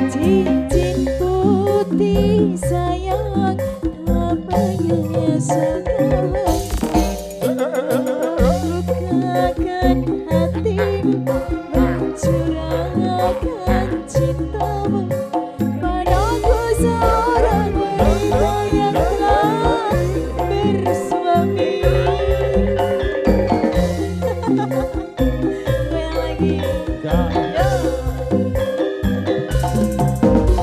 Cincin putih sayang, apanya sekarang lukakan hatimu, mencurahkan cintamu padaku seorang wanita yang telah bersuami. Goyang lagi.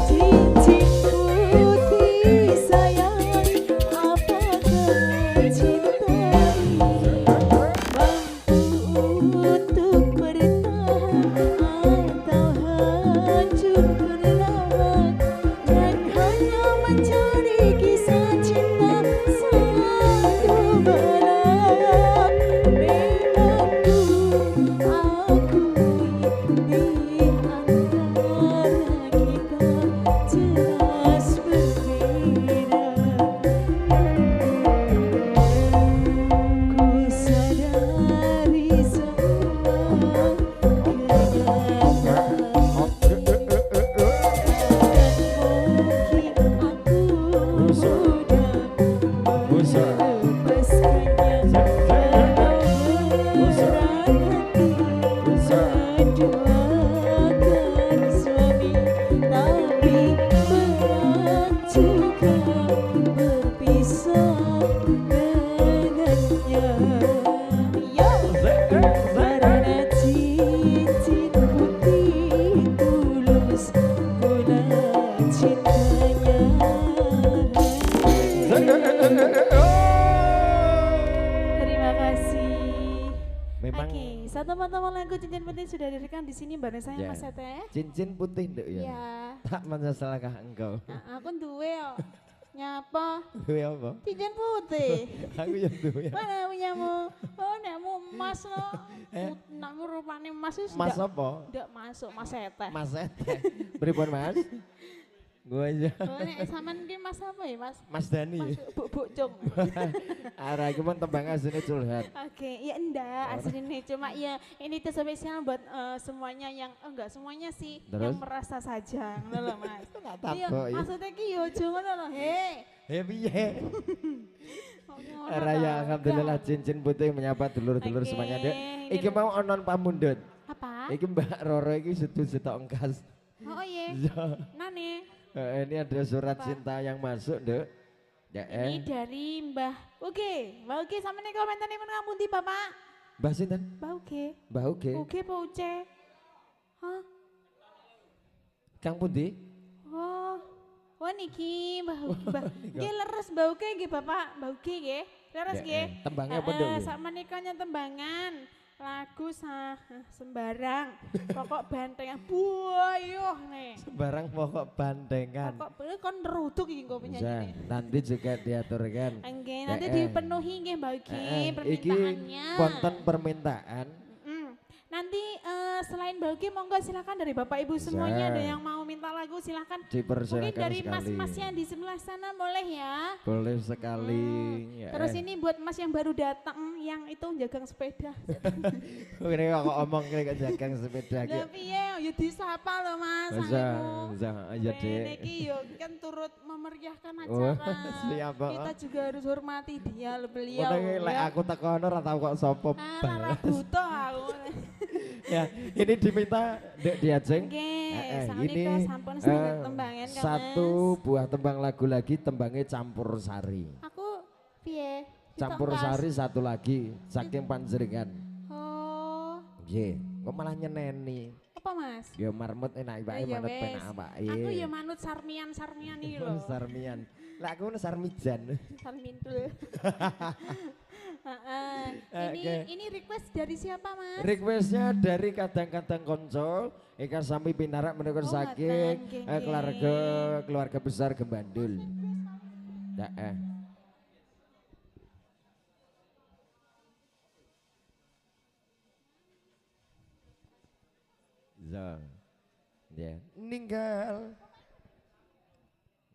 Cincin putih sayang, apakah cintai mampu untuk bertahan atau hancur berdamai, dan hanya mencari kisah cinta satu malam. Memang akui di antara kita jelas berbeda. Ku sadari semua kenyataan, dan mungkin aku mudah melepaskannya. Walau berat hati menduakan suami, tapi berat juga berpisah dengannya. Yo, karena cincin putih tulus pula cintanya. Terima kasih. Memang Oke, satu teman-teman lagu cincin putih sudah direkam di sini bareng saya Ya. Mas Tete. cincin putih nduk ya. Ya, Tak masalahkah engkau? nah, aku duwe yo. Nyapa? Duwe apa? Cincin putih. Aku yang duwe. Mana punyamu? Oh, nekmu emas lo. Nekmu rupane emas wis Mas ndak- apa? ndak masuk Mas Tete. Mas Ete. Pripun Mas? Gua aja. Oh, nek sampean ki Mas apa ya, Mas? Mas Dani. Mas Buk Cung. Arah iki men tembang asline curhat. Oke, ya enggak aslinya cuma ya ini tuh spesial buat semuanya yang enggak semuanya sih yang Terus? merasa saja, ngono lho Mas. Iya, takut, ya. maksudnya ki yo aja ngono lho, he. Piye? Ngono Raya lho, alhamdulillah enggak. cincin putih menyapa dulur-dulur Oke, semuanya dek. ini Iki mau onon pamundhut. Apa? Iki Mbak Roro iki setu engkas. Oh iya. Iya. Nane. Ini ada surat Apa? cinta yang masuk dek. Ya Ini dari Mbah Uge. Mbah Uge sama nih komentar nih ngapunti Bapak. Mbak sinten? Mbah Uge. Mbak Uge. Uge apa Uce? Hah? Kang Pundi? Oh. Oh niki Mbah Uge. Nggih leres Mbah Uge nggih Bapak. Mbah Uge nggih. Leres Ya, nggih. tembangnya apa dok? Sama nikahnya tembangan. Lagu sembarang. Pokok banteng yang buayuh nih. Sembarang pokok bandengan. Pokok bener kon neruduk iki engko Bisa, penyanyi. nanti juga diaturkan. Oke, nanti Eh, dipenuhi nggih Mbak Ugi Iki permintaannya. konten permintaan. Nanti selain Mbak Ugi monggo silakan dari Bapak Ibu semuanya ada yang mau minta lagu silakan. Mungkin Dipersilakan dari sekali. mas-mas yang di sebelah sana boleh ya. Boleh sekali. Ya, Terus ini buat mas yang baru datang yang itu jagang sepeda. Ini kok omong kayak jagang sepeda Lah gitu. piye ya disapa loh Mas. Bisa, Animu. bisa aja deh. Niki yo kan turut memeriahkan Oh, acara. siap, Pak. Kita juga harus hormati dia beliau. Udah lek ya. aku tekono ora tau kok sapa Lara butuh aku. Ya, ini diminta Dek Diajeng. Oke, Ini sampun sedikit tembangan Kak, satu Mas. buah tembang lagu lagi tembangnya campur sari. Aku piye? Campur Ditongkas. sari satu lagi saking panjeringan. Oh, Nggih, kok malah nyeneni. apa Mas? Ya marmut enak bae Iya, manut wes. penak bae. Aku ya manut sarmian iki lho. Sarmian. Lah aku sarmijan. Sarmintul. Ini request dari siapa Mas? Requestnya dari kadang-kadang konco, ikan sami pinarak menurut saking keluarga besar Gembandul. Ya, ya, ninggal.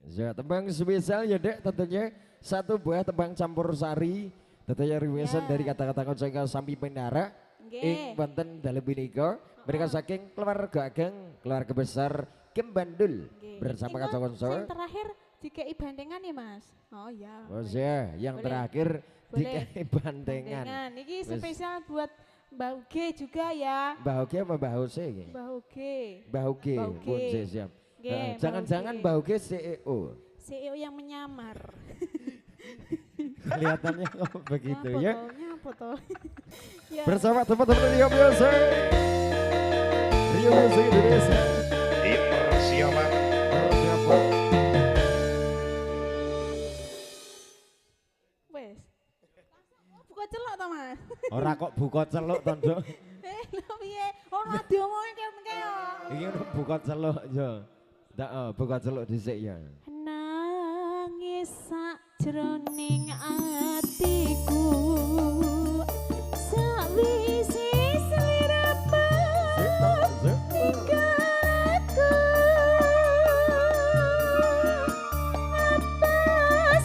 Ya, tembang spesial ya dek, tentunya satu buah tembang campur sari, tentunya requestan dari kata-kata konco ikan sami pinarak. Ing wonten dalem punika mereka saking keluarga ageng keluarga besar Gembandul bersama kanca-kanca. Yang terakhir DKI bandengan ya Mas. Oh ya. Oh ya, yang terakhir DKI bandengan. Ini spesial buat Mbak Uge juga ya. Mbak Uge apa Mbak Hose iki? Mbak Uge. Mbak Uge, pun siap. Jangan-jangan Mbak Uge CEO. CEO yang menyamar. Kelihatannya kok begitu ya. Foto. Ya. Bersama teman-teman Rio Music. Rio Music Indonesia. Persiapan. Wes. Buka celok ta Mas? Ora kok buka celuk to, Nduk. Lho piye? Ora diomongke kaya. Iki buka celuk yo. Ndak buka celuk dhisik ya. Nangis sakjroning atiku sawise sliramu tinggalku apa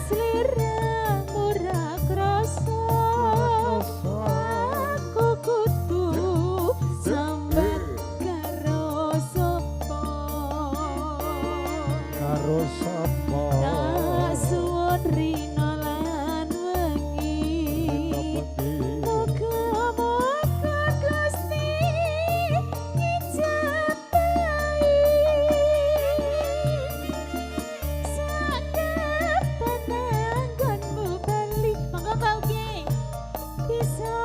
sliramu ra krasa aku kudu sambat karo sapa Karo sapa? Suwun rino lan wengi muga-muga Gusti ngijabahi sakepan anggonmu bali monggo Mbak Ugi bisa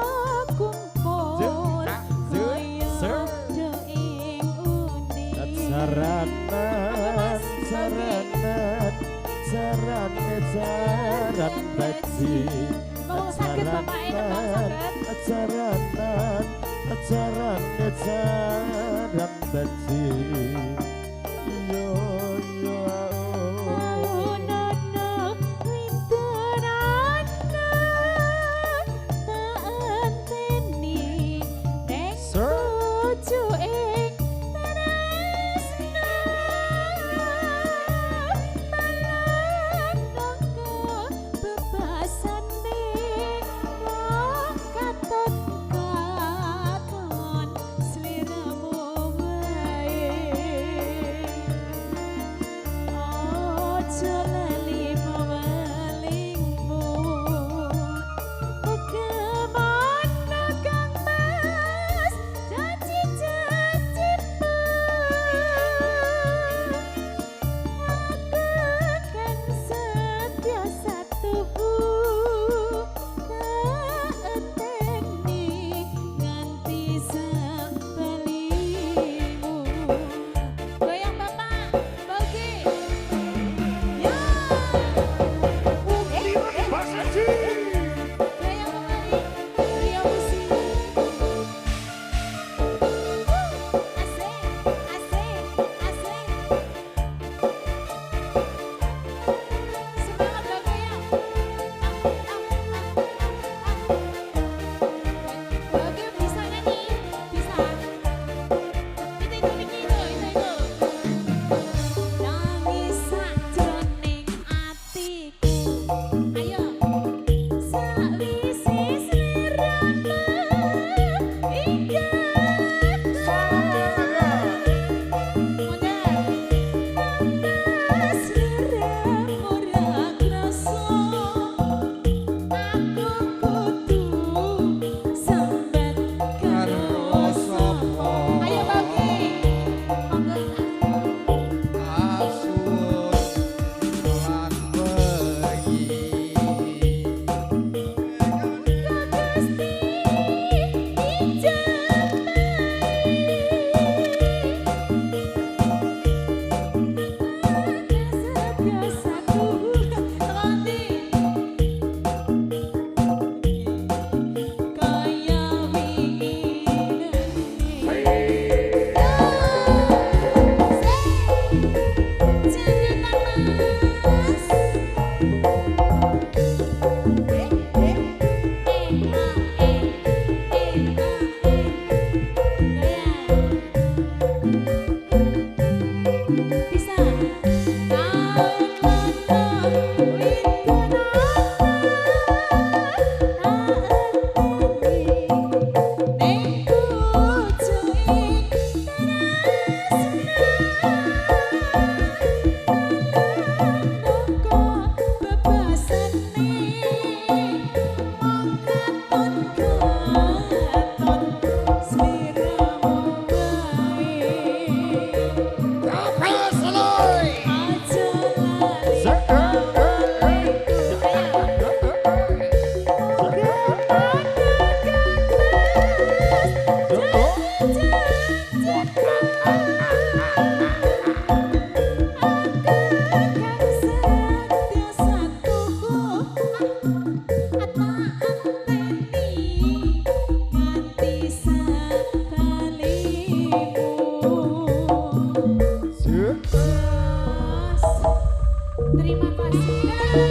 kumpul kaya ing uni Jaran baji ngomong sakit Bapak ngomong sakit jaran baji yo Nono winterana tak anteni nek bojo ing tresna malah nongko bebasane wong katon sliramu wae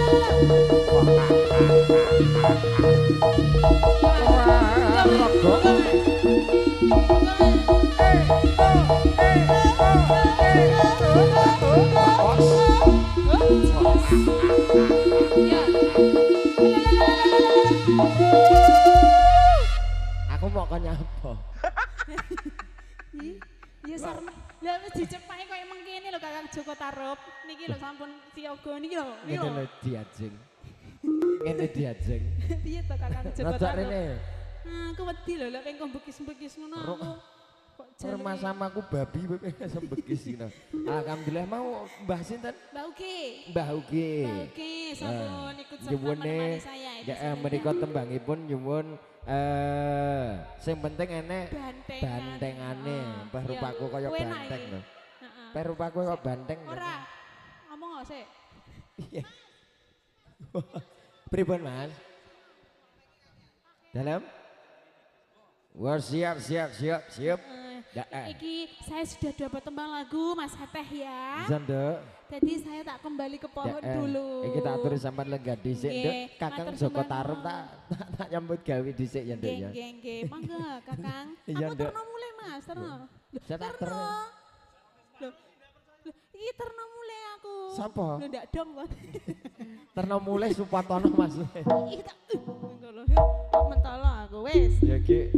Aku mau kok nyapa. Iya sarme. Lah wis dicepai koyo mengkene lho Kakang Joko Tarub. Niki lho sampun siaga niki lho. Ngene lho diajeng. Ngene diajeng. Piye to Kakang Joko Rada Tarub? rene. Aku wedi lho lek engko bekis-bekis ngono aku. Kok Rumah sama aku babi sembekis gitu. Alhamdulillah mau Mbah sinten? Mbak Uki. Mbah Ugi. Mbak Uki sampun ikut serta Nyuwun menemani saya. ya menika tembangipun nyuwun sing penting enek bantengane. Mbah rupaku kaya banteng lho. Mbah rupaku kaya banteng. Ora. Ngomong kok sik. Iya. Pripun Mas? Dalam? Wah siap. Iki saya sudah dapat tembang lagu Mas Heteh ya. Zanduk. Jadi saya tak kembali ke pohon dulu. Iki tak aturi sampean lenggah dhisik, Nduk. Nggih, Kakang matur Joko sembah Tarub nuwun. tak nyambut gawe dhisik ya, Nduk ya. Nggih. Mangga Kakang. Iya, Aku Nduk. terno mulai Mas, terno. Saya tak Terno. terno. Loh, iki terno mulai aku. Sapa? Lho ndak dong kon. Terno mulai Supatono Mas. Iki tak mangga lho. Mentolo aku wis. Ya Ki.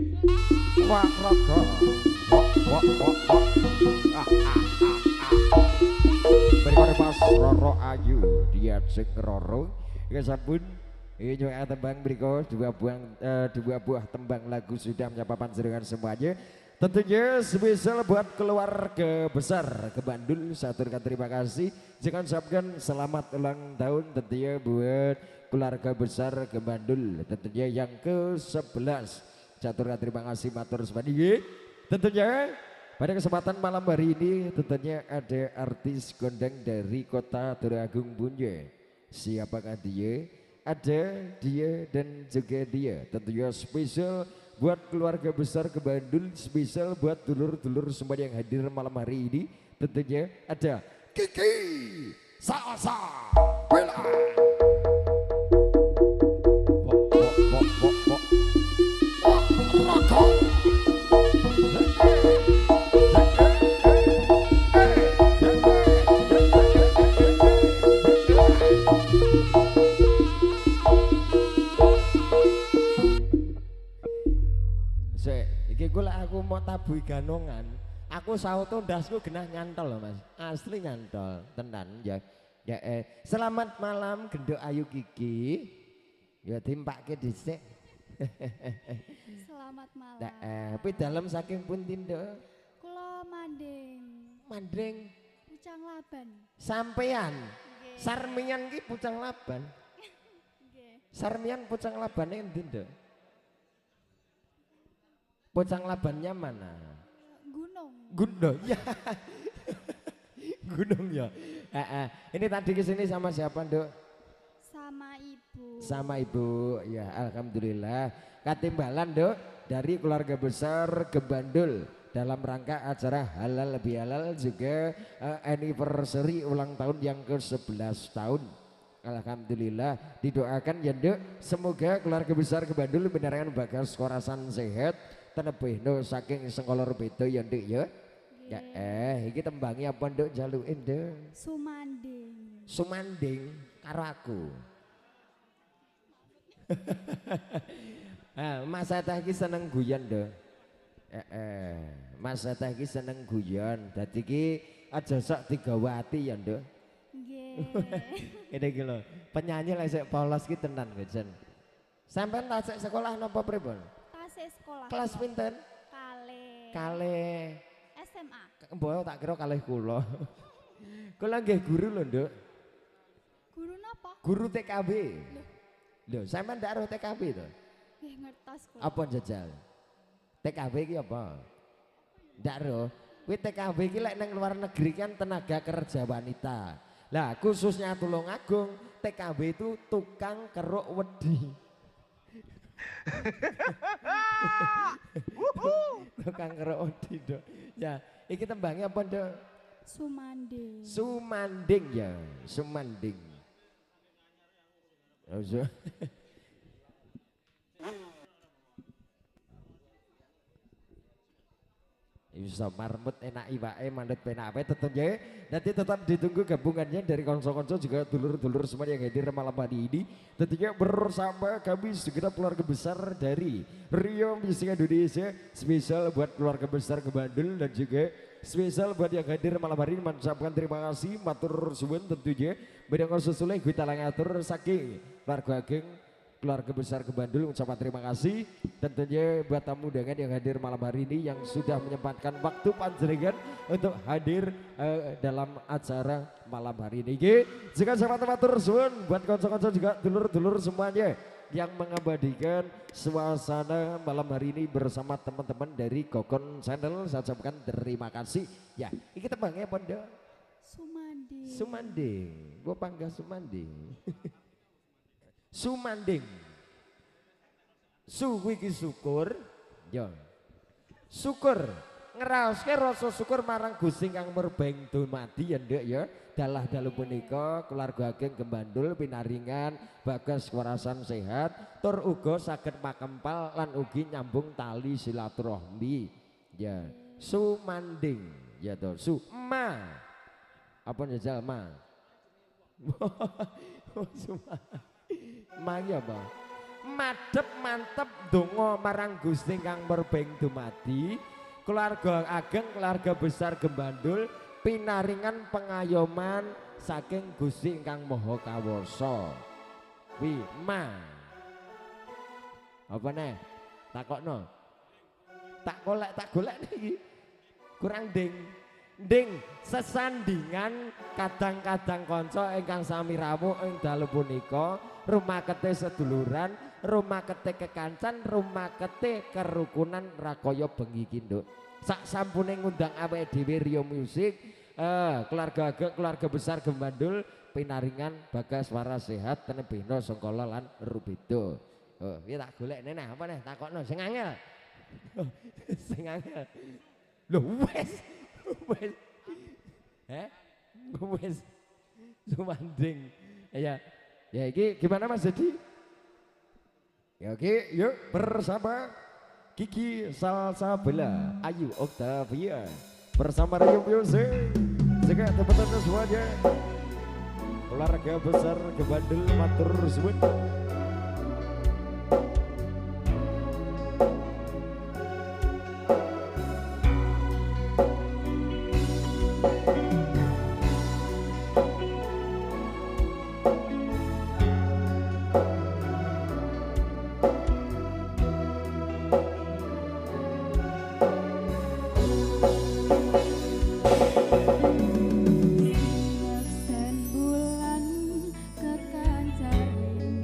Wak raga. Wak. Berikutnya Mas Roro Ayu dia sing Roro. Ya sampun. Ini juga tembang berikut dua buah tembang lagu sudah menyapa panjenengan semuanya. Tentunya spesial buat keluarga besar ke Bandul. Saya aturkan terima kasih. Jangan ucapkan selamat ulang tahun tentunya buat keluarga besar ke Bandul. Tentunya yang ke-11. Saya aturkan terima kasih matur semuanya. Tentunya pada kesempatan malam hari ini tentunya ada artis kondang dari kota Tulungagung Bunye. Siapakah dia? Ada dia dan juga dia. Tentunya spesial buat keluarga besar ke Bandul, spesial buat dulur-dulur semua yang hadir malam hari ini. Tentunya ada Kiki Salsa Bella. Aku mau tabui ganongan, aku sauto ndasku genah nyantol loh Mas, asli nyantol, tenan ya. Selamat malam Gendok Ayu Kiki, ya timpake dhisik. Selamat malam. Tapi dalam saking pundi Nduk? Kula manding. Mandring. Pucang Laban. Sampean. Nggih. Sarmian ki Pucang Laban. Nggih. Sarmian Pucang Labane endi Nduk? Pucang Labannya mana? Gunung. Gunung ya. Gunung ya. Ini tadi kesini sama siapa Nduk? Sama ibu. Sama ibu. Ya alhamdulillah. Katimbalan Nduk dari keluarga besar ke Bandul dalam rangka acara halal bihalal juga anniversary ulang tahun yang ke-11 tahun. Alhamdulillah didoakan ya Nduk, semoga keluarga besar ke Bandul beneran bagas korasan sehat. Tenebihno saking sengkolor beda ya Nduk ya. Ya iki tembangi apa Nduk jaluke Nduk? Sumanding. Sumanding karo aku. Mas Atah iki seneng guyon Nduk. Mas Atah iki seneng guyon. Dadi iki aja sok digawati ya Nduk. Nggih. Ini iki lho, penyanyi lek sik polos ki tenan Jen. Sampeyan tasik sekolah napa pripun? Tasik sekolah. Kelas pinten? Kalih SMA. mbok tak kira kalih kula. Kula nggih guru lho, Nduk. Guru napa? Guru TKB. Lho, sampean ndak roh TKB to? Nggih ngertos kula. Apa jajal? TKB ki apa? Ndak roh. Kuwi TKB ki lek nang luar negeri kan tenaga kerja wanita. Lah, khususnya Tulungagung, TKB itu tukang keruk wedi. Tukang keruk wedi, Dok. Ya, iki tembangnya apa, Dok? Sumanding. Sumanding ya, Sumanding. Bisa marmut enak iwae mandet penak ape tentunya nanti tetap ditunggu gabungannya dari konco-konco juga dulur-dulur semua yang hadir malam hari ini tentunya bersama kami segera keluarga besar dari Rio Music Indonesia spesial buat keluarga besar ke Bandung dan juga spesial buat yang hadir malam hari ini mengucapkan terima kasih matur suwun tentunya bidang susulnya gue talang atur saking keluarga ageng keluarga besar ke Bandung ucapan terima kasih tentunya buat tamu undangan yang hadir malam hari ini yang sudah menyempatkan waktu panjenengan untuk hadir dalam acara malam hari ini. Jika sahabat-sahabat tersuun buat konco-konco juga dulur-dulur semuanya yang mengabadikan suasana malam hari ini bersama teman-teman dari Kokon Channel saya ucapkan terima kasih. Ya, ini tembangnya Pondo. Sumanding. Sumanding, gua panggah Sumanding. Sumanding suwi ki syukur ya syukur ngeraoske rasa syukur marang Gusti kang murbeng dumadi ya nduk ya dalah dalu punika keluarga ageng Gembandul pinaringan bagas warasan sehat tur uga saged makempal lan ugi nyambung tali silaturahmi ya sumanding ya to suma apa njajal ma Maya bang, madep mantep dongo marang Gusti kang murbeng dumadi, keluarga ageng keluarga besar Gembandul, pinaringan pengayoman saking Gusti kang Maha Kawasa. Wi ma, apa nih? Takokno, tak golek nih, kurang ding. Ding sesandingan kadang-kadang konco ingkang sami rawuh ing dalu punika rumakete seduluran rumakete kekancan rumakete kerukunan rakaya bengi ki nduk sak sampune ngundang awake dhewe Rio Music keluarga besar Gembandul pinaringan bagas waras sehat tenebihna sangkala lan rubedo iki tak golekne nah apa nih takokno sing angel sing angel lho wes wes sumanding ya iki gimana Mas Dedi ya oke yuk bersama Kiki Salsabila Ayu Octavia bersama Rio Music juga teman-teman semuanya keluarga besar Gembandul matur suwun. Sen bulan kekancaring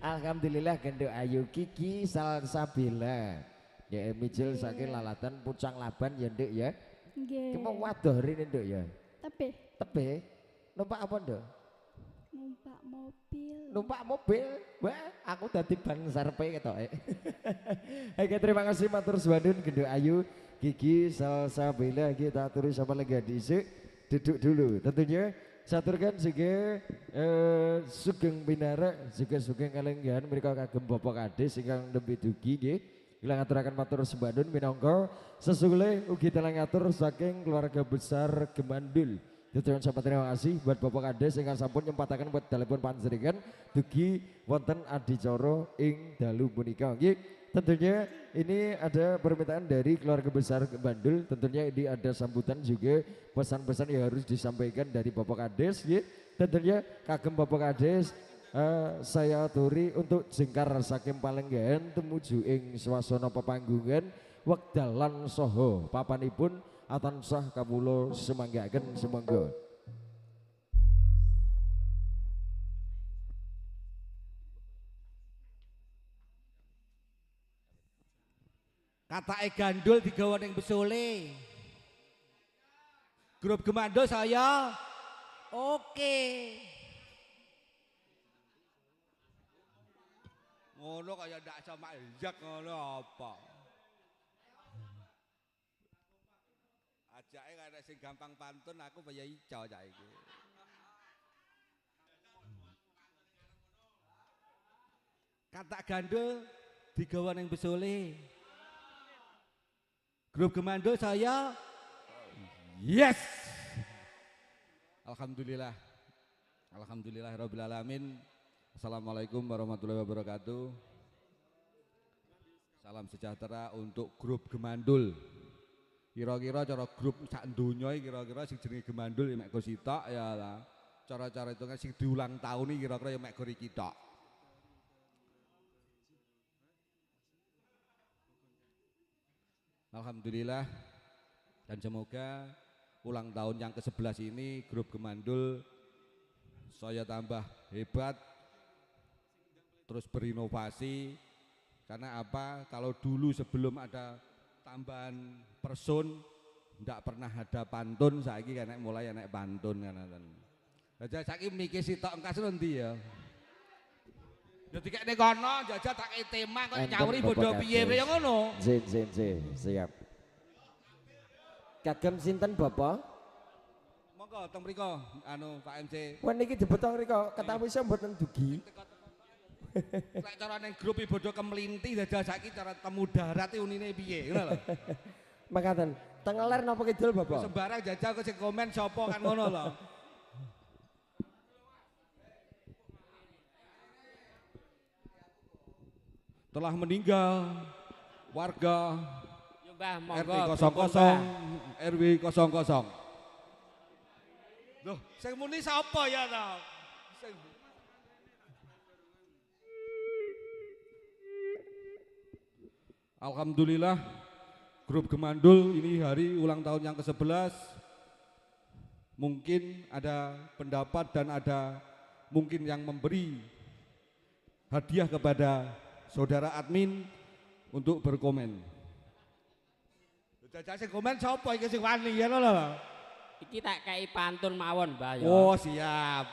Alhamdulillah genduk ayu Kiki Salsabila. Ya Mijil saking lalatan Pucang Laban ya Nduk ya. Nggih. Ki mau wadoh rene Nduk ya. Tebih. Tebih. Numpak apa Nduk? Numpak mobil. Numpak mobil. Wah, aku dadi ban sarpe ketoke. Oke, terima kasih matur suwun genduk ayu Kiki Salsabila. Kita aturi sama lagi dhisik. Duduk dulu. Tentunya saturkan juga Sugeng Pinara juga Sugeng Kalenggan mereka kagem Bapak Kades ingkang nembe dugi nggih. Kula ngaturaken matur sembadun minangka sesule ugi telah ngatur saking keluarga besar Gemandul. Tuturan sampai terima kasih buat Bapak Kades ingkang sampun nyempataken buat telepon panjenengan dugi wonten adicara ing dalu punika nggih. Tentunya ini ada permintaan dari keluarga besar Bandul. Tentunya ini ada sambutan juga pesan-pesan yang harus disampaikan dari Bapak Kades. Ya. Tentunya kagem Bapak Kades saya aturi untuk jengkar saking Palenggan temuju ing swasana pepanggungan wekdal lan saha papanipun atansah kawula semanggaken semangga. Katake gandul digawa ning besole. Grup Gemandul saya Oke. Ngono kaya ndak sama jak ngono apa? Ajake kaya sing gampang pantun aku kaya ico cak iki. Katak gandul digawa ning besole. Grup Gemandul saya yes. Alhamdulillah. Alhamdulillahirabbil alamin. Assalamualaikum warahmatullahi wabarakatuh. Salam sejahtera untuk grup Gemandul. Kira-kira cara grup sak donya kira-kira sing jenenge Gemandul mek go sitok ya lah. Cara-cara itu kan sing diulang tahun iki kira-kira ya mek go iki tok. Alhamdulillah dan semoga ulang tahun yang ke-11 ini grup Gemandul saya tambah hebat terus berinovasi karena apa kalau dulu sebelum ada tambahan person ndak pernah ada pantun saiki kan mulai enek pantun kan aja saiki mikir sitok engkas nanti ya jadi kayak nih kono jajah tak tema kok nyawuri bodoh piye ya ngono Zin siap kagem sinten Bapak monggo teng mriko anu Pak MC wan niki dibetong riko ketawi iso mboten dugi lek cara ning grup bodoh kemelinti jajah saiki cara temu darat unine piye ngono lho makaten teng ler napa kidul Bapak sembarang jajah kok sing komen sapa kan ngono lho telah meninggal warga RT 00 RW 00. Loh, sing muni sapa ya ta? Alhamdulillah grup Gemandul ini hari ulang tahun yang ke-11. Mungkin ada pendapat dan ada mungkin yang memberi hadiah kepada saudara admin untuk berkomen. Jajah sing komen sapa iki sing wani ya lho. Iki tak kei pantun mawon, Mbah ya. Oh, siap.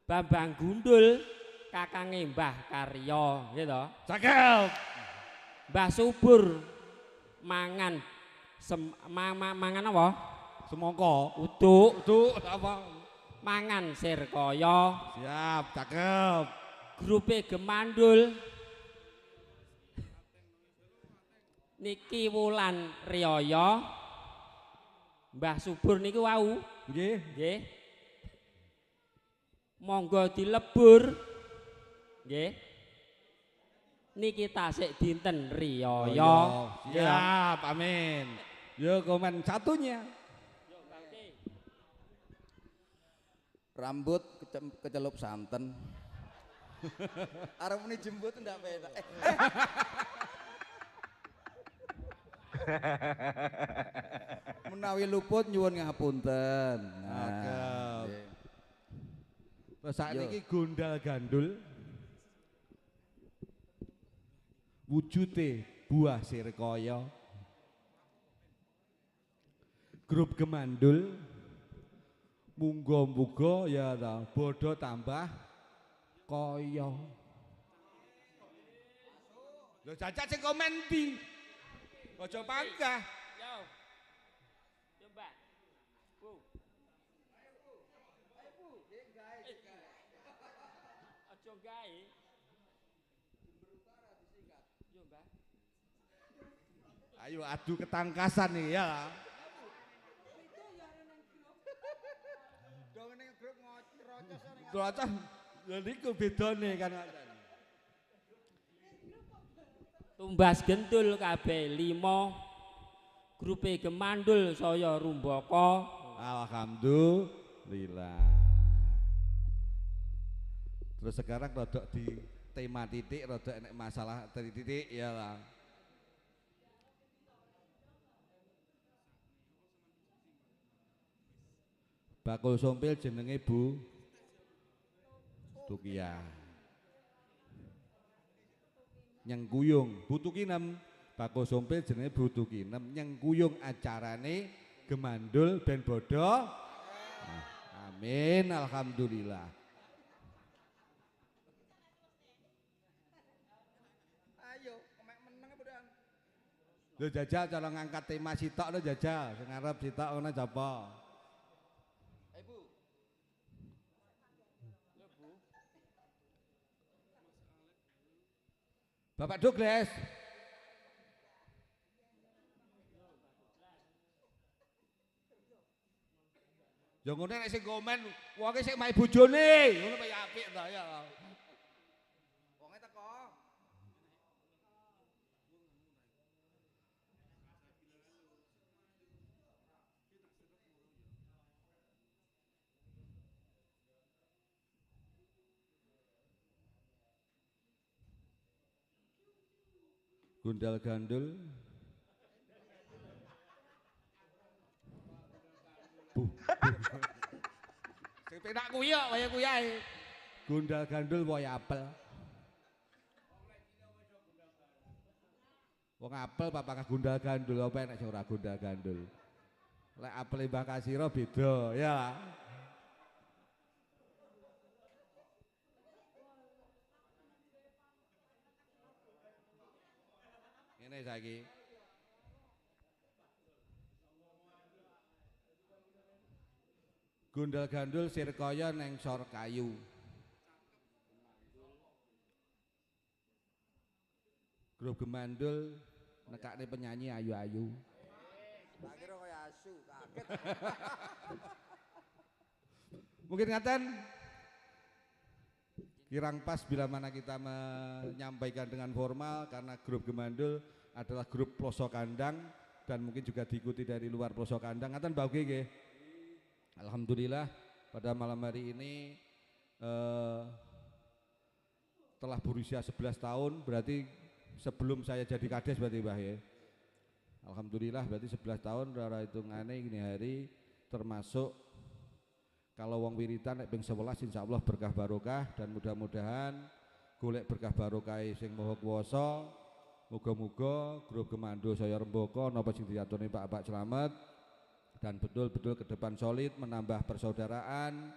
Bambang Gundul kakange Mbah Karya, nggih to? Cakep. Mbah Subur mangan mangan apa? Semangka. Uduk apa? Mangan sir kaya. Siap, cakep. Grupe Gemandul niki Wulan Riyaya Mbah Subur niku wau nggih nggih monggo dilebur nggih niki tasik dinten Riyaya siap amin yo komen satunya rambut kecelup santen arep muni jembut ndak penak menawi luput nyuwun ngapunten. Nah, terus saat ini gondal gandul wujute buah sirkaya grup Gemandul munggo-munggo ya ta bodo tambah kaya lho cacat sing komen di ojo panggah. Yo. Coba. Bu. Ojo gawe. Yo, Mbak. Ayo adu ketangkasan nih ya. Dong ning grup ngocos. Lha niku bedane kan. Tumbas gentul kabeh 5 grupe Gemandul saya Rumbaka. Alhamdulillah. Terus sekarang rodok di tema titik rodok enek masalah dari titik ya lah. Bakul sompil jenenge Bu Tukia. Nyengkuyung Butukinem bakul sompil jenenge Butukinem nyengkuyung acarane Gemandul ben bodoh Amin, alhamdulillah. Ayo, kemek meneng budang. Lho jajal cara ngangkat tema sitok lho jajal, sing arep sitok ngono japa? Bu. Bapak Douglas. Ya ngono nek sing komen wonge sing mae bojone, ngono kaya apik ta ya. Wonge teko. Gundal gandul. Sing penak kuwi kok kaya kuwi ae. Gundal gandul woy apel. Wong apel papangah gundal gandul apa enak sing ora gundal gandul. Lek apel Mbah Kasira beda ya. Ngene saiki. Gundal gandul sirkaya neng sor kayu. Grup Gemandul nekakne penyanyi ayu-ayu. Tak kira kaya asu, kaget. Mungkin ngaten kirang pas bila mana kita menyampaikan dengan formal karena grup Gemandul adalah grup pelosok kandang dan mungkin juga diikuti dari luar pelosok kandang. Ngaten Mbak Ugi nggih. Alhamdulillah pada malam hari ini telah berusia 11 tahun, berarti sebelum saya jadi kades berarti Mbah ya. Alhamdulillah berarti 11 tahun rara hitungane ini hari termasuk kalau wong wiritan nek ping 11 insyaallah berkah barokah dan mudah-mudahan golek berkah barokah sing maha kuwasa. Muga-muga grup Gemandul saya rembaka napa sing diaturi Pak Slamet dan betul-betul ke depan solid menambah persaudaraan,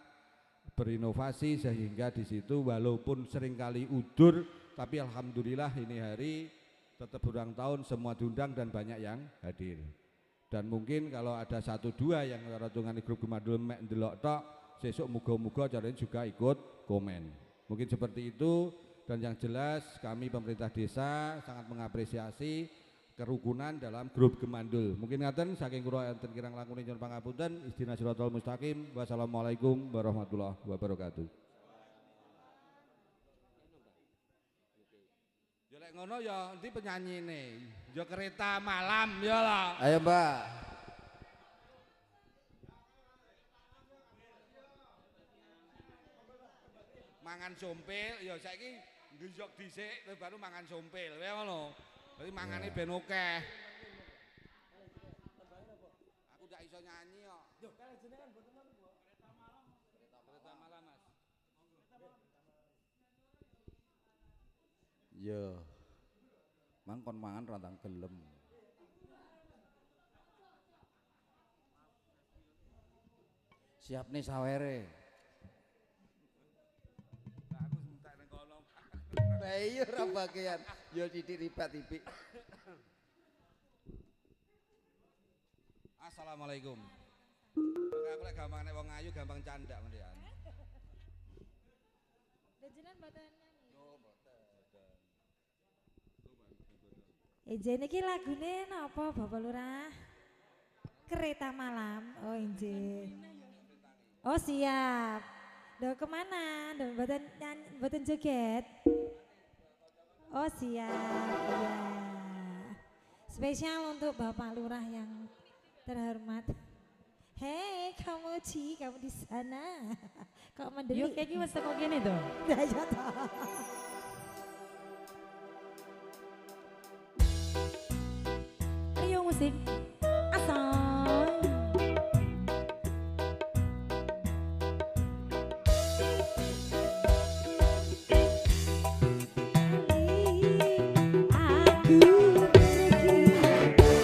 berinovasi sehingga di situ walaupun seringkali udur tapi alhamdulillah ini hari tetap berulang tahun semua diundang dan banyak yang hadir. Dan mungkin kalau ada 1-2 yang ratungan di grup Gemandul mek ndelok tok, sesuk muga-muga caranya juga ikut komen. Mungkin seperti itu dan yang jelas kami pemerintah desa sangat mengapresiasi kerukunan dalam grup Gemandul. Mungkin ngaten saking kula enten kirang langkung nyuwun pangapunten. Ihdinash shiratal mustaqim. Wassalamualaikum warahmatullahi wabarakatuh. Ya lek ngono ya endi penyanyine? Ya Kereta Malam ya lah. Ayo Mbak. Mangan sompil ya saiki ngguyok dhisik terus baru mangan sompil. Ya ngono. Berarti mangane ben akeh. Aku ndak iso nyanyi kok. Yo, kale jenengan mboten napa, Bu? Kereta malam. Kereta malam, Mas. Yo. Mang kon mangan rantang gelem. Siap nih sawere. Lah aku entek nang kono. Lah iya ora bagian. Yo titik ripat-tipik. Assalamualaikum. Aku lek gampang nek wong ayu gampang candak mendian. Dejenan mboten nyanyi. Yo mboten. Ejen iki lagune napa Bapak Lurah? Kereta Malam. Oh injih. Oh siap. Duh kemana? Duh mboten nyanyi, mboten joget. Oh siap. Ya. Spesial untuk Bapak Lurah yang terhormat. Hei kamu Ci, kamu di sana. Kok mendelik? Yuk kayak gimana kok gini tuh? Ya ya toh. Rio musik asal.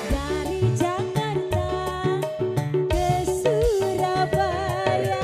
Dari Jakarta ke Surabaya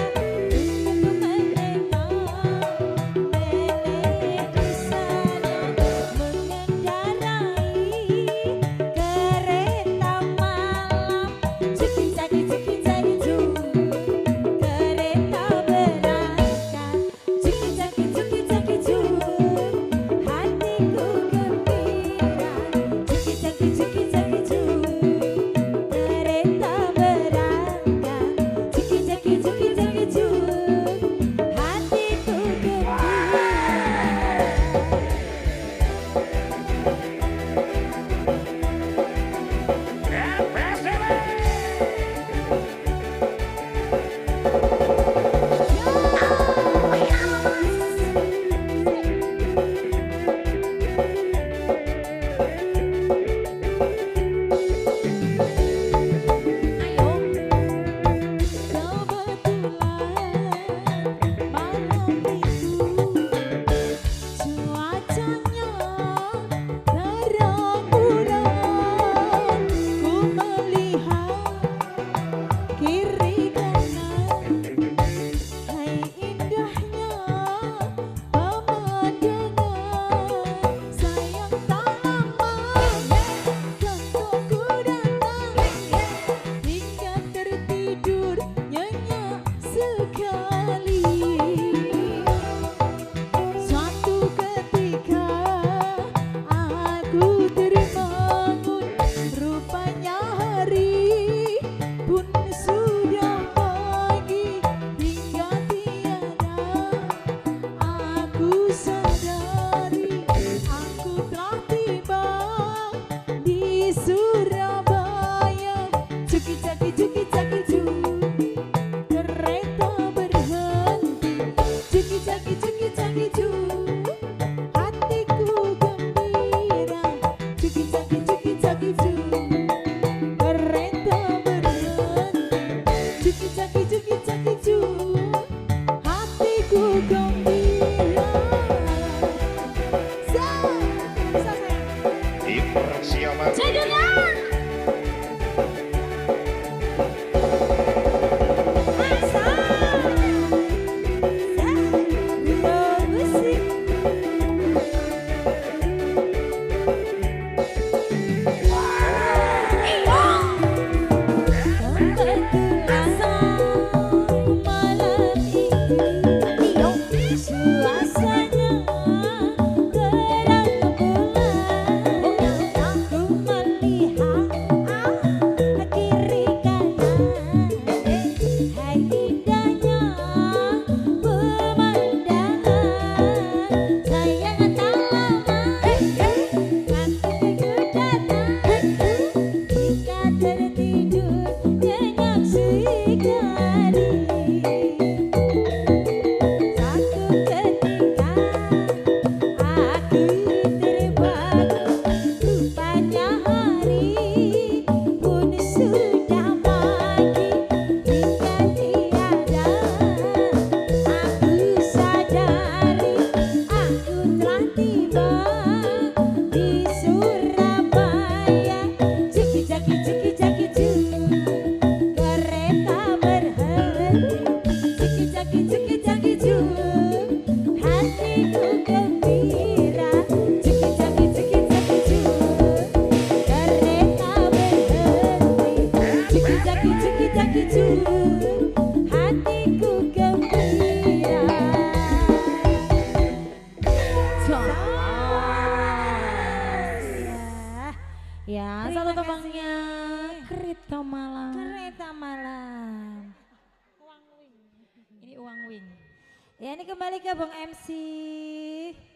Ya ini kembali ke Bung MC.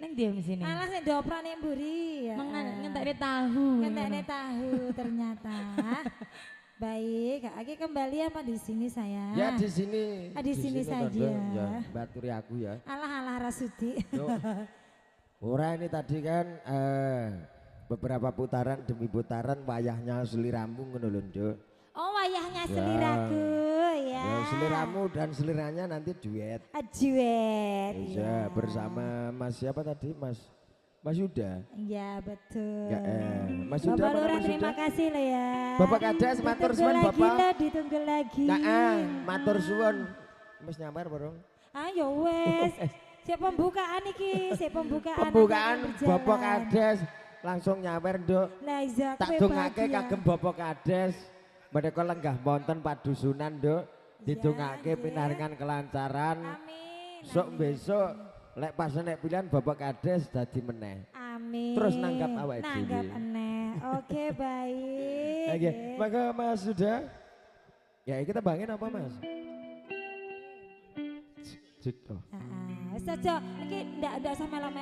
Neng dia di sini. Alah sing dioprane mburi ya. Ngentekne tahu. Ngentekne tahu ternyata. Baik, lagi kembali apa di sini saya? Ya di sini. Ah, di sini saja. Tondo, ya, baturi aku ya. Alah Rasudi. Ora ini tadi kan beberapa putaran demi putaran wayahnya seliramu ngono lho, Nduk. Oh, wayahnya seliraku ya. Ya, seliramu dan seliranya nanti duet. Duet. Bisa bersama Mas siapa tadi? Mas Yuda. Iya betul. Ya, Mas Yuda. Bapak mana Lurah Mas terima Yuda? kasih lah ya. Bapak Kades matur suwun Ditunggu Bapak. lagi lah, ditunggu lagi. Nah, matur suwun. Wis nyamar bareng. Ayo wes. Siap pembukaan iki, siap pembukaan. Pembukaan nanti akan Bapak berjalan. Kades langsung nyamar, Nduk. Lah iya Tak kowe dongake bahagia. kagem Bapak Kades. Mereka lenggah wonten padusunan, Nduk. Didongake nggih. pinaringan kelancaran. Amin. Sok besok lek pas nek pilihan Bapak Kades dadi meneh. Amin. Terus nanggap awake dhewe. Nanggap eneh. Oke, baik. Oke, maka Mas sudah. Ya kita bangin apa Mas? Cik, oh. Heeh. Wis aja iki ndak usah melo-melo.